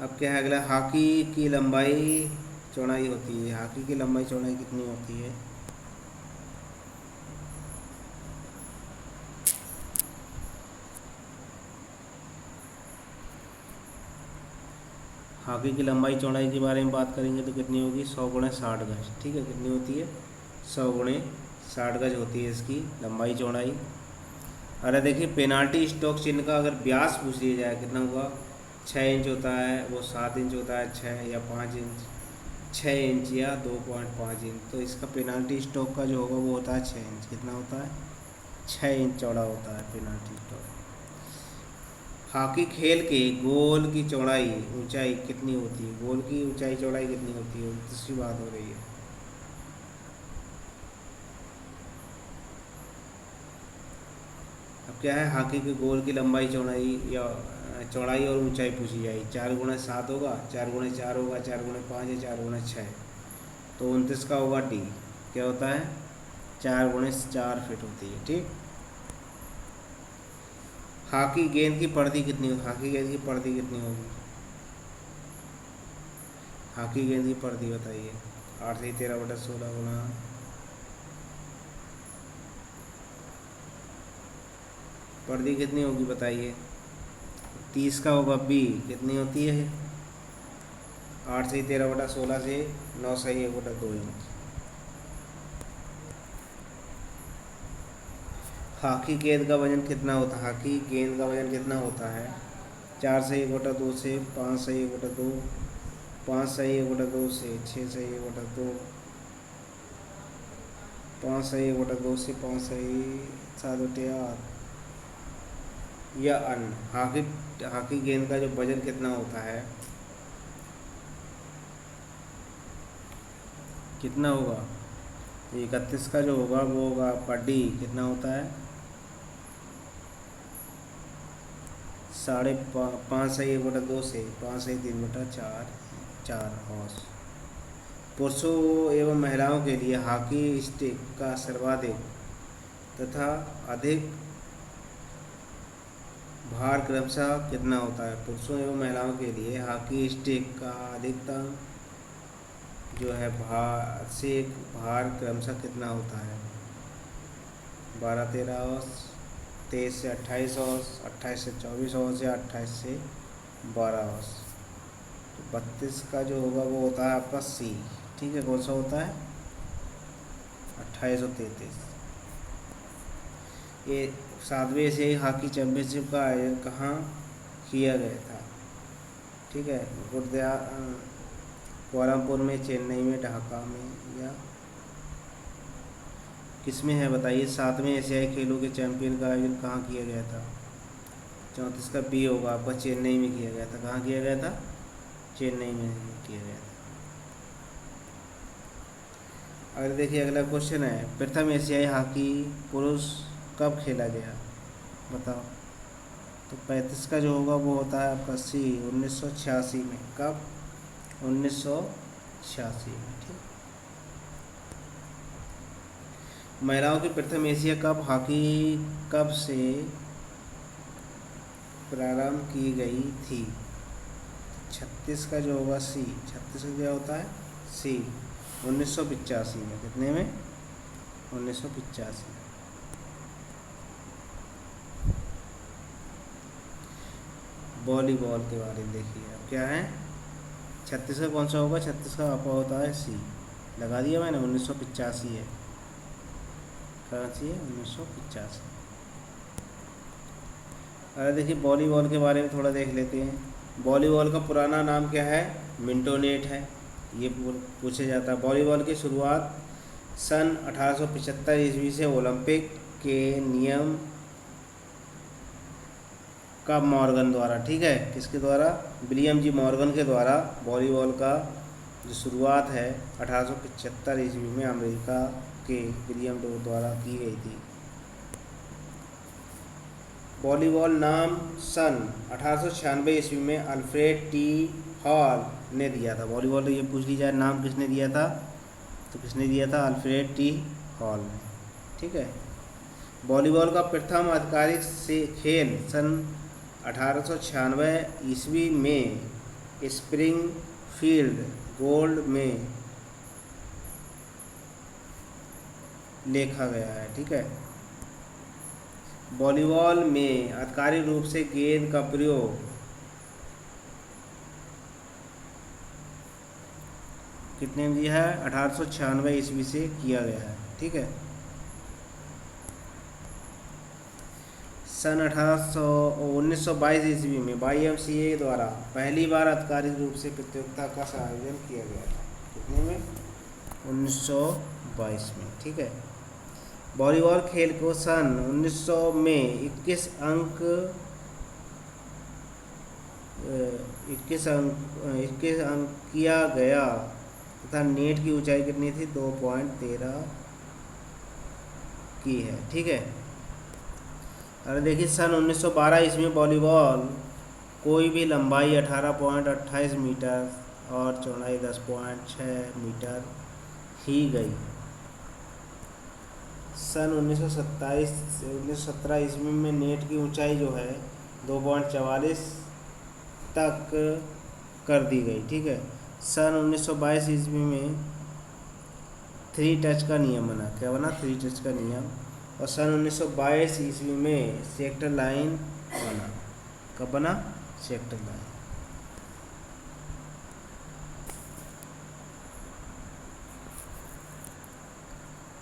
अब क्या है अगला? हॉकी की लंबाई चौड़ाई होती है, हॉकी की लंबाई चौड़ाई कितनी होती है? हॉकी की लंबाई चौड़ाई के बारे में बात करेंगे तो कितनी होगी? 100 गुणे 60 गज। ठीक है, कितनी होती है? 100 गुणे 60 गज होती है इसकी लंबाई चौड़ाई। अरे देखिए, पेनाल्टी स्ट्रोक चिन्ह का अगर व्यास पूछ लिया जाए कितना हुआ? 6 इंच होता है, वो 7 इंच होता है, 6 या 5 इंच, 6 इंच या 2.5 इंच। तो इसका पेनाल्टी स्ट्रोक का जो होगा वो होता है 6 इंच। कितना होता है? 6 इंच चौड़ा होता है पेनाल्टी स्ट्रोक। हॉकी खेल के गोल की चौड़ाई ऊंचाई कितनी होती है? गोल की ऊंचाई चौड़ाई कितनी होती है? दूसरी बात हो रही है। अब क्या है? हॉकी के गोल की लंबाई चौड़ाई या चौड़ाई और ऊंचाई पूछी जाएगी। 4 गुणे 7 होगा, 4 गुणे 4 होगा, 4 गुणे 5 या 4 गुणे 6। तो 29 का होगा डी। क्या होता है? 4 गुणे 4 फीट होती है। ठीक। हॉकी गेंद की परिधि कितनी होगी? हॉकी गेंद की परिधि कितनी होगी? हॉकी गेंद की परिधि बताइए। 8 से 13/16 गुना परिधि कितनी होगी बताइए? 30 का होगा बी। कितनी होती है? 8 से 13/16 से 9 से 1/2 इंच। हॉकी गेंद का वजन कितना होता है? हॉकी गेंद का वजन कितना होता है? 4 से 1/2 से 5 से 1/2, 5 से 1/2 से 6 से 1/2, 5 से 1/2 से 5 से 7/8 या अन्य। हॉकी गेंद का जो वजन कितना होता है? कितना होगा? 31 का जो होगा वो होगा आपका डी। कितना होता है? 5.5 से 1/2 से 5 से 3/4 4 औंस। पुरुषों एवं महिलाओं के लिए हॉकी स्टिक का सर्वाधिक तथा अधिक भार क्रमशः कितना होता है? पुरुषों एवं महिलाओं के लिए हॉकी स्टिक का अधिकतम जो है भार क्रमशः कितना होता है? 12-13 औंस, 23 से 28 औंस, 28 से 24 औंस या 28 से 12 औंस। तो 32 का जो होगा वो होता है आपका सी। ठीक है, कौन सा होता है? 28 और 33। ये 7वें एशियाई हॉकी चैंपियनशिप का आयोजन कहाँ किया गया था? ठीक है, कोलमपुर में, चेन्नई में, ढाका में या किस में है बताइए? 7वें एशियाई खेलों के चैंपियन का आयोजन कहाँ किया गया था? 34 का बी होगा आपका, चेन्नई में किया गया था। कहाँ किया गया था? चेन्नई में किया गया था। अगर देखिए अगला क्वेश्चन है, प्रथम एशियाई हॉकी पुरुष कब खेला गया? बताओ। तो 35 का जो होगा वो होता है आपका सी, 1986 में। कब? 1986 में। ठीक। महिलाओं की प्रथम एशिया कप हॉकी कब से प्रारंभ की गई थी? 36 का जो होगा सी। 36 का क्या होता है? सी, 1985 में। कितने में? 1985। वॉलीबॉल के बारे में देखिए अब क्या है? 36 का कौन सा होगा? 36 का आपका होता है सी। लगा दिया मैंने, 1985 है। कहाँ सी है? 1985। अरे देखिए, वॉलीबॉल के बारे में थोड़ा देख लेते हैं। वॉलीबॉल का पुराना नाम क्या है? मिंटोनेट है। ये पूछा जाता है। वॉलीबॉल की शुरुआत सन 1875 ईस्वी से ओलंपिक के नियम कब मॉर्गन द्वारा, ठीक है, किसके द्वारा, विलियम जी मॉर्गन के द्वारा वॉलीबॉल का जो शुरुआत है 1875 ईस्वी में अमेरिका के विलियम डो द्वारा की गई थी। वॉलीबॉल नाम सन 1896 ईस्वी में अल्फ्रेड टी हॉल ने दिया था। वॉलीबॉल ये पूछ ली जाए नाम किसने दिया था, तो किसने दिया था, अल्फ्रेड टी हॉल ने, ठीक है। वॉलीबॉल का प्रथम आधिकारिक से खेल सन 1896 ईस्वी में स्प्रिंगफील्ड गोल्ड में लिखा गया है, ठीक है। वॉलीबॉल में आधिकारिक रूप से गेंद का प्रयोग कितने में दिया है, 1896 ईस्वी से किया गया है, ठीक है। सन 1922 ईस्वी में YMCA द्वारा पहली बार आधिकारिक रूप से प्रतियोगिता का आयोजन किया गया था। कितने में, 1922 में, ठीक है। वॉलीबॉल खेल को सन 1900 में 21 अंक किया गया तथा नेट की ऊंचाई कितनी थी, 2.13 की है, ठीक है। अरे देखिए सन 1912 ईस्वी में वॉलीबॉल कोई भी लंबाई 18.28 मीटर और चौड़ाई 10.6 मीटर ही गई। सन 1917 ईस्वी में नेट की ऊंचाई जो है 2.44 तक कर दी गई, ठीक है। सन 1922 ईस्वी में 3 टच का नियम बना, क्या बना, 3 टच का नियम। और सन 1922 ईस्वी में सेक्टर लाइन बना, कब बना, सेक्टर लाइन।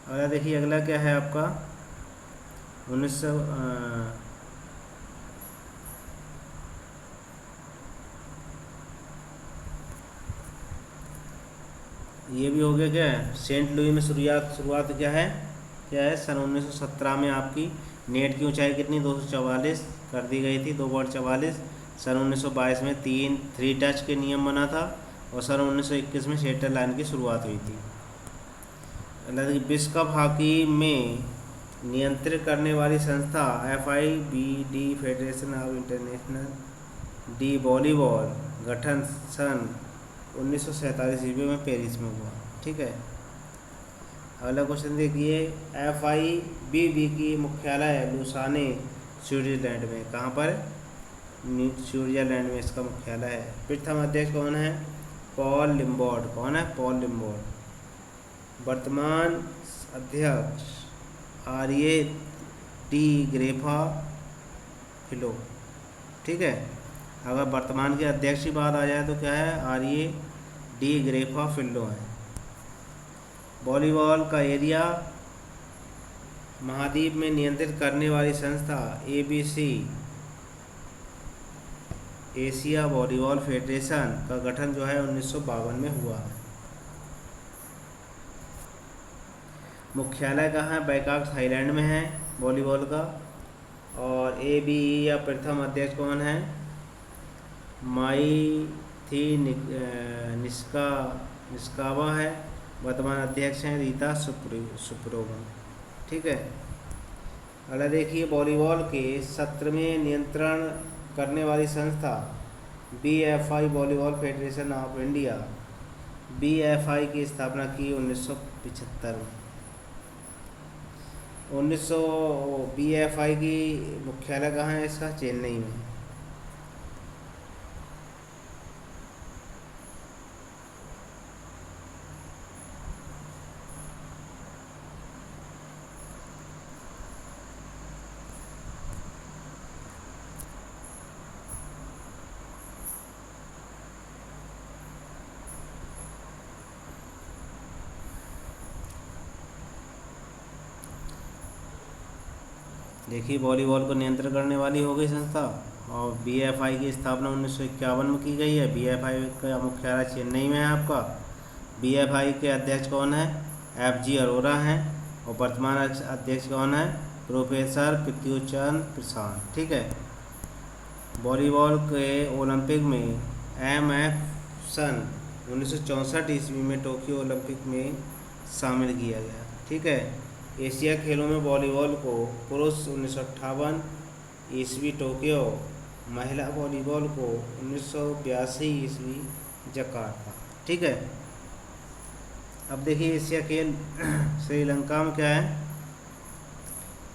अगला देखिए, अगला क्या है आपका 1900 ये भी हो गया क्या है, सेंट लुई में शुरुआत क्या है सन 1917 में आपकी नेट की ऊंचाई कितनी 244 कर दी गई थी, 2.44। सन 1922 में 3 टच के नियम बना था और सन 1921 में सेक्टर लाइन की शुरुआत हुई थी। विश्व कप हॉकी में नियंत्रित करने वाली संस्था FIVB federation of international D volleyball गठन सन 1947 ईस्वी में पेरिस में हुआ, ठीक है। अगला क्वेश्चन देखिए, FIVB की मुख्यालय लुसाने स्विट्जरलैंड में, कहाँ पर, स्विट्जरलैंड में इसका मुख्यालय है। प्रथम अध्यक्ष कौन है, पॉल लिम्बॉर्ड, कौन है, पॉल लिम्बॉर्ड। वर्तमान अध्यक्ष आर्ये डी ग्रेफा फिलो, ठीक है। अगर वर्तमान के अध्यक्ष की बात आ जाए तो क्या है, आर्ये डी ग्रेफा फिलो है। वॉलीबॉल का एरिया महाद्वीप में नियंत्रित करने वाली संस्था ABC एशिया वॉलीबॉल फेडरेशन का गठन जो है 1952 में हुआ है। मुख्यालय कहाँ है, बैंकॉक थाईलैंड में है वॉलीबॉल का। और ABE या प्रथम अध्यक्ष कौन है, माई थी निस्कावा है। वर्तमान अध्यक्ष हैं रीता सुप्रोवा, ठीक है। अगला देखिए, वॉलीबॉल के सत्र में नियंत्रण करने वाली संस्था BFI volleyball federation of India, BFI की स्थापना की 1975 में। 1900 BFI की मुख्यालय कहाँ है इसका, चेन्नई में। देखिए, वॉलीबॉल को नियंत्रण करने वाली हो गई संस्था। और BFI की स्थापना 1951 में की गई है। BFI का मुख्यालय चेन्नई में है आपका। BFI के अध्यक्ष कौन है, FG अरोरा हैं। और वर्तमान अध्यक्ष कौन है, प्रोफेसर पृथ्वीचंद प्रसाद। ठीक है। वॉलीबॉल के ओलंपिक में एमएफ सन 1964 ईस्वी में टोक्यो ओलंपिक में शामिल किया गया। ठीक है। एशिया खेलों में वॉलीबॉल को पुरुष 1958 ईस्वी टोक्यो, महिला वॉलीबॉल को 1982 ईस्वी जकार्ता। ठीक है। अब देखिए एशिया खेल श्रीलंका में क्या है।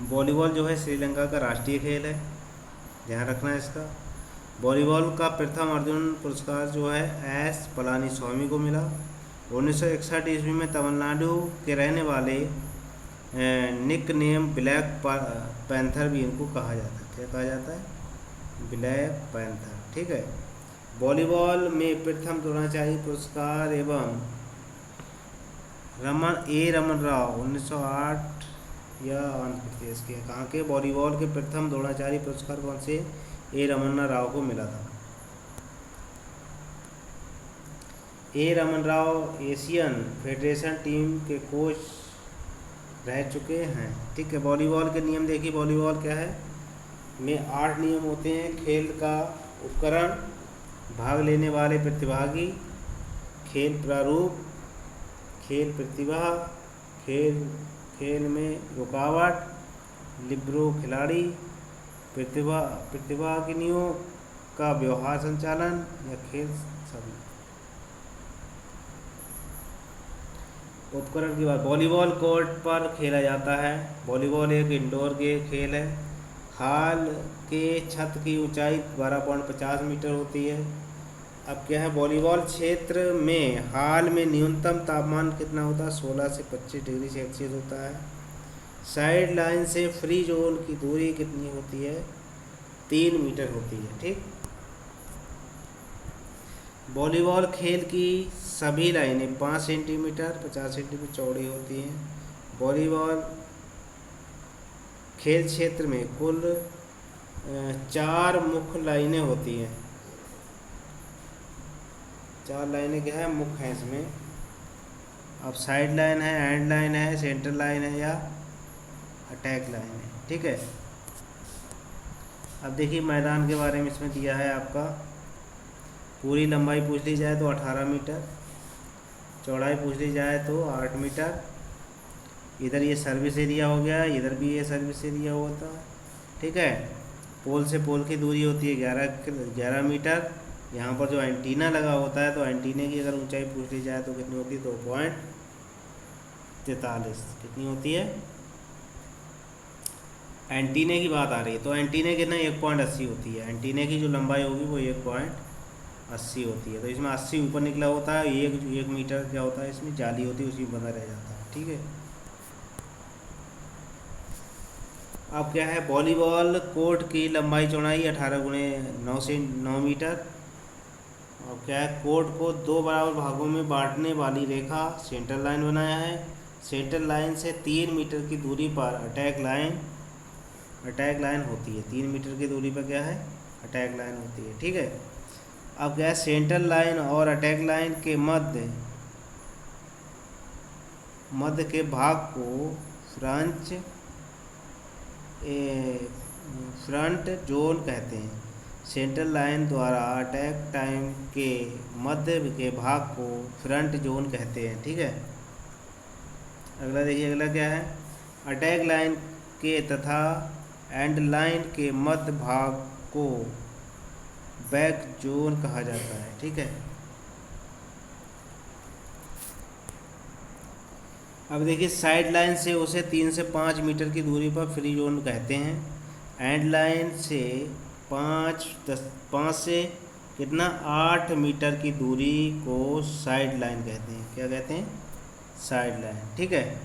वॉलीबॉल जो है श्रीलंका का राष्ट्रीय खेल है, ध्यान रखना है इसका। वॉलीबॉल का प्रथम अर्जुन पुरस्कार जो है एस पलानीस्वामी को मिला। 1961 ईस्वी में तमिलनाडु के रहने वाले निक नेम ब्लैक पैंथर भी इनको कहा जाता है। क्या कहा जाता है? Black panther. ठीक है। वॉलीबॉल में प्रथम द्रोणाचार्य पुरस्कार एवं रमन राव 1908 या आंध्र प्रदेश के कहाँ के वॉलीबॉल के प्रथम द्रोणाचार्य पुरस्कार कौन से? ए रमन्ना राव को मिला था। A Raman Rao Asian Federation team के कोच रह चुके हैं। ठीक है। वॉलीबॉल के नियम देखिए। वॉलीबॉल क्या है में 8 नियम होते हैं। खेल का उपकरण, भाग लेने वाले प्रतिभागी, खेल प्रारूप, खेल प्रतिभा, खेल में रुकावट, लिब्रो खिलाड़ी, प्रतिभागिनियों का व्यवहार संचालन या खेल सभी। उपकरण की बात, वॉलीबॉल कोर्ट पर खेला जाता है। वॉलीबॉल एक इंडोर खेल है। हाल के छत की ऊंचाई 12.50 मीटर होती है। अब क्या है, वॉलीबॉल क्षेत्र में हाल में न्यूनतम तापमान कितना होता है? 16 से 25 डिग्री सेल्सियस होता है। साइड लाइन से फ्री जोन की दूरी कितनी होती है? 3 मीटर होती है। ठीक। वॉलीबॉल खेल की सभी लाइनें 5 सेंटीमीटर 50 सेंटीमीटर चौड़ी होती हैं। वॉलीबॉल खेल क्षेत्र में कुल 4 मुख्य लाइनें होती हैं। 4 लाइनें क्या है? मुख्य हैं इसमें। अब साइड लाइन है, एंड लाइन है, सेंटर लाइन है या अटैक लाइन है। ठीक है। अब देखिए मैदान के बारे में इसमें दिया है आपका। पूरी लंबाई पूछ ली जाए तो 18 मीटर, चौड़ाई पूछ ली जाए तो 8 मीटर। इधर ये सर्विस एरिया हो गया, इधर भी ये सर्विस एरिया होता है। ठीक है। पोल से पोल की दूरी होती है 11 मीटर। यहाँ पर जो एंटीना लगा होता है तो एंटीने की अगर ऊंचाई पूछ ली जाए तो कितनी होती है? 2.43। कितनी होती है? एंटीने की बात आ रही है तो एंटीने कितना 1.80 होती है। एंटीने की जो लंबाई होगी वो 1.80 होती है। तो इसमें 80 ऊपर निकला होता है। 1 मीटर क्या होता है इसमें जाली होती है, उसी में बंधा रह जाता है। ठीक है। अब क्या है, वॉलीबॉल कोर्ट की लंबाई चौड़ाई 18 × 9 से 9 मीटर। और क्या है, कोर्ट को 2 बराबर भागों में बांटने वाली रेखा सेंटर लाइन बनाया है। सेंटर लाइन से 3 मीटर की दूरी पर अटैक लाइन होती है। 3 मीटर की दूरी पर क्या है? अटैक लाइन होती है। ठीक है। अब क्या है, सेंटर लाइन और अटैक लाइन के मध्य के भाग को फ्रंट जोन कहते हैं। सेंटर लाइन द्वारा अटैक टाइम के मध्य के भाग को फ्रंट जोन कहते हैं। ठीक है। अगला देखिए, अगला क्या है, अटैक लाइन के तथा एंड लाइन के मध्य भाग को बैक जोन कहा जाता है। ठीक है। अब देखिए, साइड लाइन से उसे 3 से 5 मीटर की दूरी पर फ्री जोन कहते हैं। एंड लाइन से 5 से कितना 8 मीटर की दूरी को साइड लाइन कहते हैं। क्या कहते हैं? Side line. ठीक है।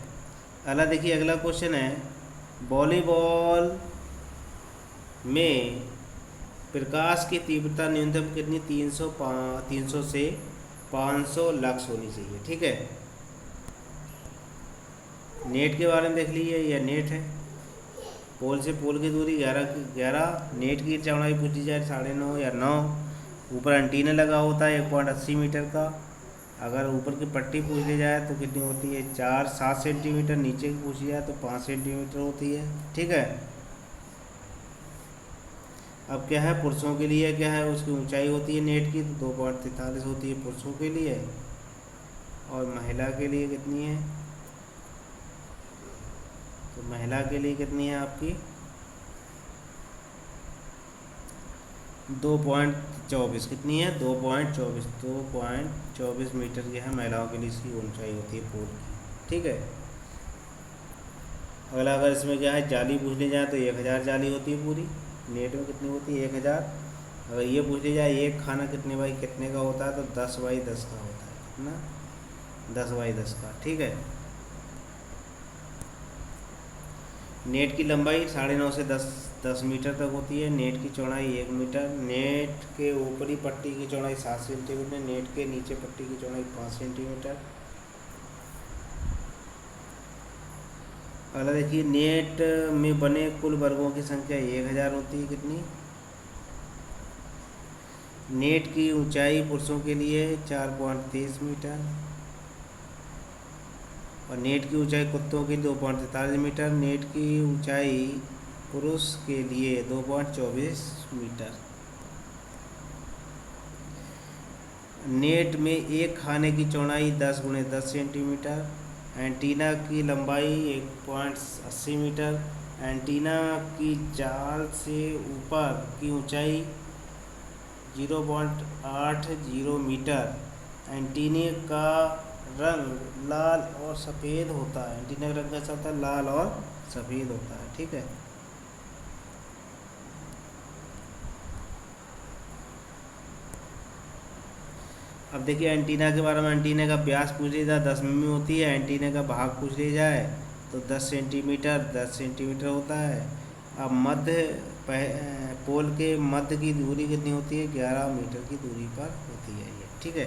अगला देखिए, अगला क्वेश्चन है, वॉलीबॉल में प्रकाश की तीव्रता न्यूनतम कितनी? 300 से 500 लक्स होनी चाहिए। ठीक है। नेट के बारे में देख लीजिए, यह नेट है। पोल से पोल की दूरी 11। नेट की चौड़ाई पूछी जाए 9.5 या 9। ऊपर एंटीना लगा होता है 1.80 मीटर का। अगर ऊपर की पट्टी पूछ ली जाए तो कितनी होती है 7 सेंटीमीटर, नीचे की पूछी जाए तो 5 सेंटीमीटर होती है। ठीक है। अब क्या है पुरुषों के लिए, क्या है उसकी ऊंचाई होती है नेट की तो 2.43 होती है पुरुषों के लिए, और महिला के लिए कितनी है, तो महिला के लिए कितनी है आपकी 2.24, कितनी है 2.24 मीटर की है महिलाओं के लिए इसकी ऊंचाई होती है पोल की। ठीक है। अगला अगर इसमें क्या है जाली पूछ ली जाए तो 1000 जाली होती है पूरी नेट में, कितनी होती है 1000। अगर ये पूछ ली जाए एक खाना कितने बाई कितने का होता है तो 10x10 का होता है, कितना 10x10 का। ठीक है। नेट की लंबाई 9.5 से 10 मीटर तक होती है, नेट की चौड़ाई 1 मीटर, नेट के ऊपरी पट्टी की चौड़ाई 7 सेंटीमीटर, नेट के नीचे पट्टी की चौड़ाई 5 सेंटीमीटर। अगला देखिए नेट में बने कुल वर्गों की संख्या 1000 होती है, कितनी, नेट की ऊंचाई पुरुषों के लिए 4.23 मीटर, और नेट की ऊंचाई कुत्तों की 2.43 मीटर, नेट की ऊंचाई पुरुष के लिए 2.24 मीटर। नेट में एक खाने की चौड़ाई 10x10 सेंटीमीटर, एंटीना की लंबाई 1.80 मीटर, एंटीना की जाल से ऊपर की ऊंचाई 0.80 मीटर, एंटीने का रंग लाल और सफ़ेद होता है, एंटीना का रंग कैसा होता है लाल और सफ़ेद होता है। ठीक है। अब देखिए एंटीना के बारे में, एंटीना का व्यास पूछ लिया जाए 10 मिमी होती है, एंटीना का भाग पूछ लिया जाए तो 10 सेंटीमीटर होता है। अब पोल के मध्य की दूरी कितनी होती है 11 मीटर की दूरी पर होती है ये। ठीक है।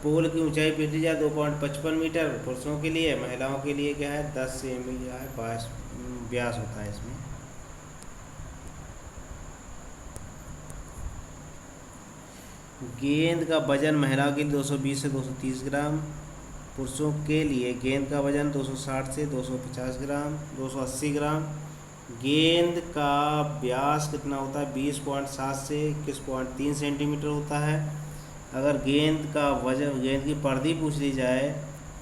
पोल की ऊंचाई पूछ ली जाए 2.55 मीटर पुरुषों के लिए, महिलाओं के लिए क्या है 10 सेमी व्यास होता है इसमें। गेंद का वजन महिला के लिए 220 से 230 ग्राम, पुरुषों के लिए गेंद का वजन 260 से 250 ग्राम, 280 ग्राम। गेंद का व्यास कितना होता है 20.7 से 21.3 सेंटीमीटर होता है। अगर गेंद का वजन, गेंद की परिधि पूछ ली जाए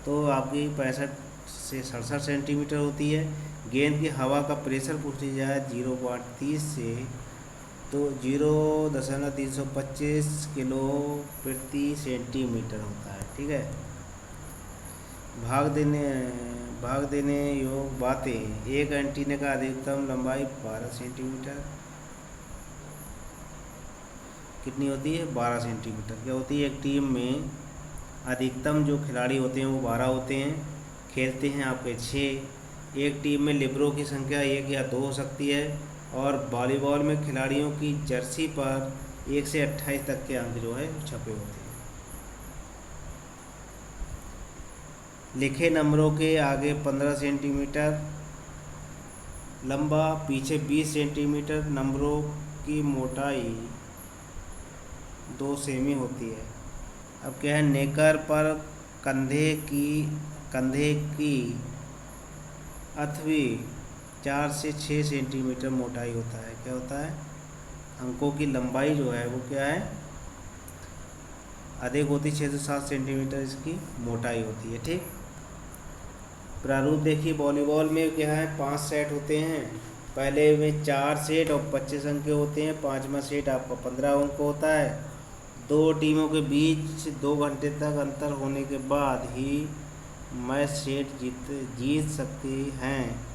तो आपकी 65 से 67 सेंटीमीटर होती है। गेंद की हवा का प्रेशर पूछ ली जाए 0.30 से तो 0.325 किलो प्रति सेंटीमीटर होता है। ठीक है। भाग देने योग बातें, एक एंटीना का अधिकतम लंबाई 12 सेंटीमीटर, कितनी होती है 12 सेंटीमीटर। क्या होती है एक टीम में अधिकतम जो खिलाड़ी होते हैं वो 12 होते हैं, खेलते हैं आपके 6। एक टीम में लिबरो की संख्या 1 या 2 हो सकती है, और वॉलीबॉल में खिलाड़ियों की जर्सी पर 1 से 28 तक के अंक जो है छपे होते हैं। लिखे नंबरों के आगे 15 सेंटीमीटर लंबा, पीछे 20 सेंटीमीटर, नंबरों की मोटाई 2 सेमी होती है। अब क्या है नेकर पर कंधे की अथवी 4 से 6 सेंटीमीटर मोटाई होता है। क्या होता है अंकों की लंबाई जो है वो क्या है अधिक होती, 6 से 7 सेंटीमीटर इसकी मोटाई होती है। ठीक। प्रारूप देखिए वॉलीबॉल में क्या है 5 सेट होते हैं, पहले में 4 सेट और 25 अंक के होते हैं, 5वां सेट आपका 15 अंक होता है। 2 टीमों के बीच 2 घंटे तक अंतर होने के बाद ही मैच सेट जीत सकती हैं।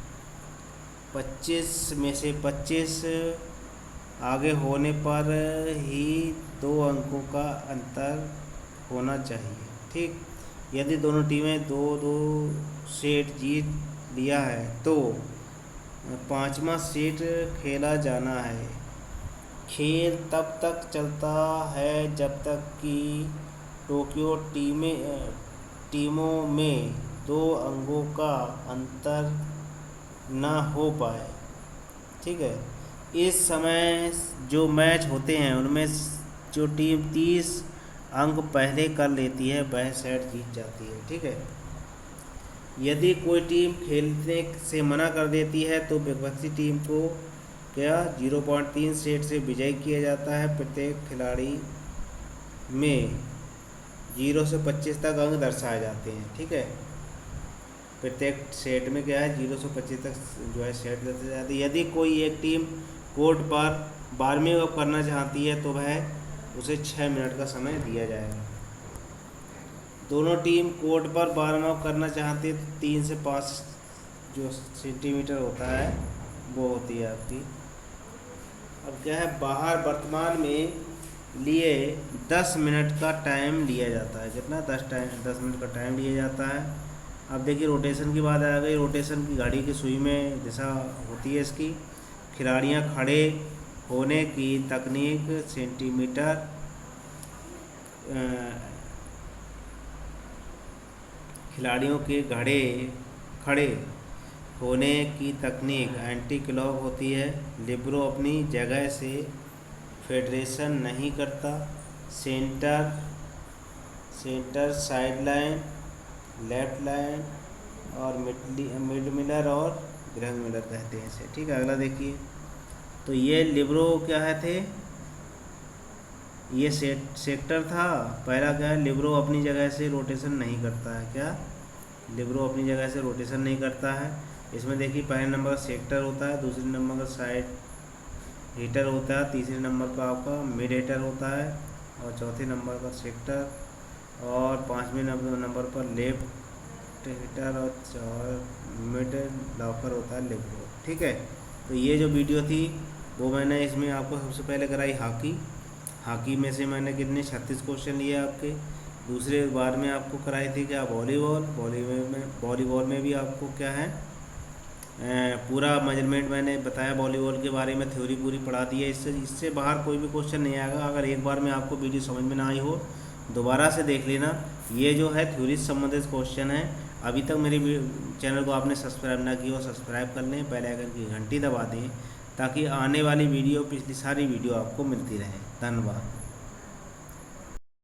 25 में से 25 आगे होने पर ही 2 अंकों का अंतर होना चाहिए। ठीक। यदि दोनों टीमें 2-2 सेट जीत लिया है तो 5वां सेट खेला जाना है। खेल तब तक चलता है जब तक कि टोक्यो टीमों में 2 अंकों का अंतर ना हो पाए। ठीक है। इस समय जो मैच होते हैं उनमें जो टीम 30 अंक पहले कर लेती है वह सेट जीत जाती है। ठीक है, यदि कोई टीम खेलने से मना कर देती है तो विपक्षी टीम को क्या 0.3 सेट से विजयी किया जाता है। प्रत्येक खिलाड़ी में 0 से 25 तक अंक दर्शाए जाते हैं। ठीक है, प्रत्येक सेट में क्या है 0 से 25 तक जो है सेट दर्शाए जाते हैं। यदि कोई एक टीम कोर्ट पर 12वीं अप करना चाहती है तो वह उसे 6 मिनट का समय दिया जाएगा। दोनों टीम कोर्ट पर 12वां अप करना चाहती है तो 3 से 5 जो सेंटीमीटर होता है वो होती है आपकी। अब क्या है, बाहर वर्तमान में लिए 10 मिनट का टाइम लिया जाता है। कितना 10 मिनट का टाइम लिया जाता है। अब देखिए रोटेशन की बात आ गई। रोटेशन की घड़ी की सुई में दिशा होती है इसकी। खिलाड़ियां खड़े होने की तकनीक सेंटीमीटर खिलाड़ियों के खड़े होने की तकनीक एंटी क्लॉक होती है। लिबरो अपनी जगह से फेडरेशन नहीं करता। Centre side line, left line और मिड मिलर और ग्रैंड मिलर कहते हैं इसे। ठीक है, अगला देखिए। तो ये लिबरो क्या है थे, ये सेक्टर था। पहला क्या है, लिबरो अपनी जगह से रोटेशन नहीं करता है। क्या, लिबरो अपनी जगह से रोटेशन नहीं करता है। इसमें देखिए पहले नंबर का सेक्टर होता है, दूसरे नंबर का साइड हीटर होता है, तीसरे नंबर का आपका मिड हीटर होता है और चौथे नंबर का सेक्टर और 5वें नंबर पर लेफ्ट हीटर और मिड लॉकर होता है लिबरो। ठीक है, तो ये जो वीडियो थी वो मैंने इसमें आपको सबसे पहले कराई हॉकी में से मैंने कितने 36 क्वेश्चन लिए आपके। दूसरे बार में आपको कराई थी क्या वॉलीबॉल में भी आपको क्या है पूरा मेजरमेंट मैंने बताया। वॉलीबॉल के बारे में थ्योरी पूरी पढ़ा दी है। इससे बाहर कोई भी क्वेश्चन नहीं आएगा। अगर एक बार में आपको वीडियो समझ में ना आई हो दोबारा से देख लेना। ये जो है थ्योरी से संबंधित क्वेश्चन है। अभी तक मेरे चैनल को आपने सब्सक्राइब ना किया हो सब्सक्राइब कर लें, बेल आइकन की घंटी दबा दें ताकि आने वाली वीडियो पिछली सारी वीडियो आपको मिलती रहे। धन्यवाद।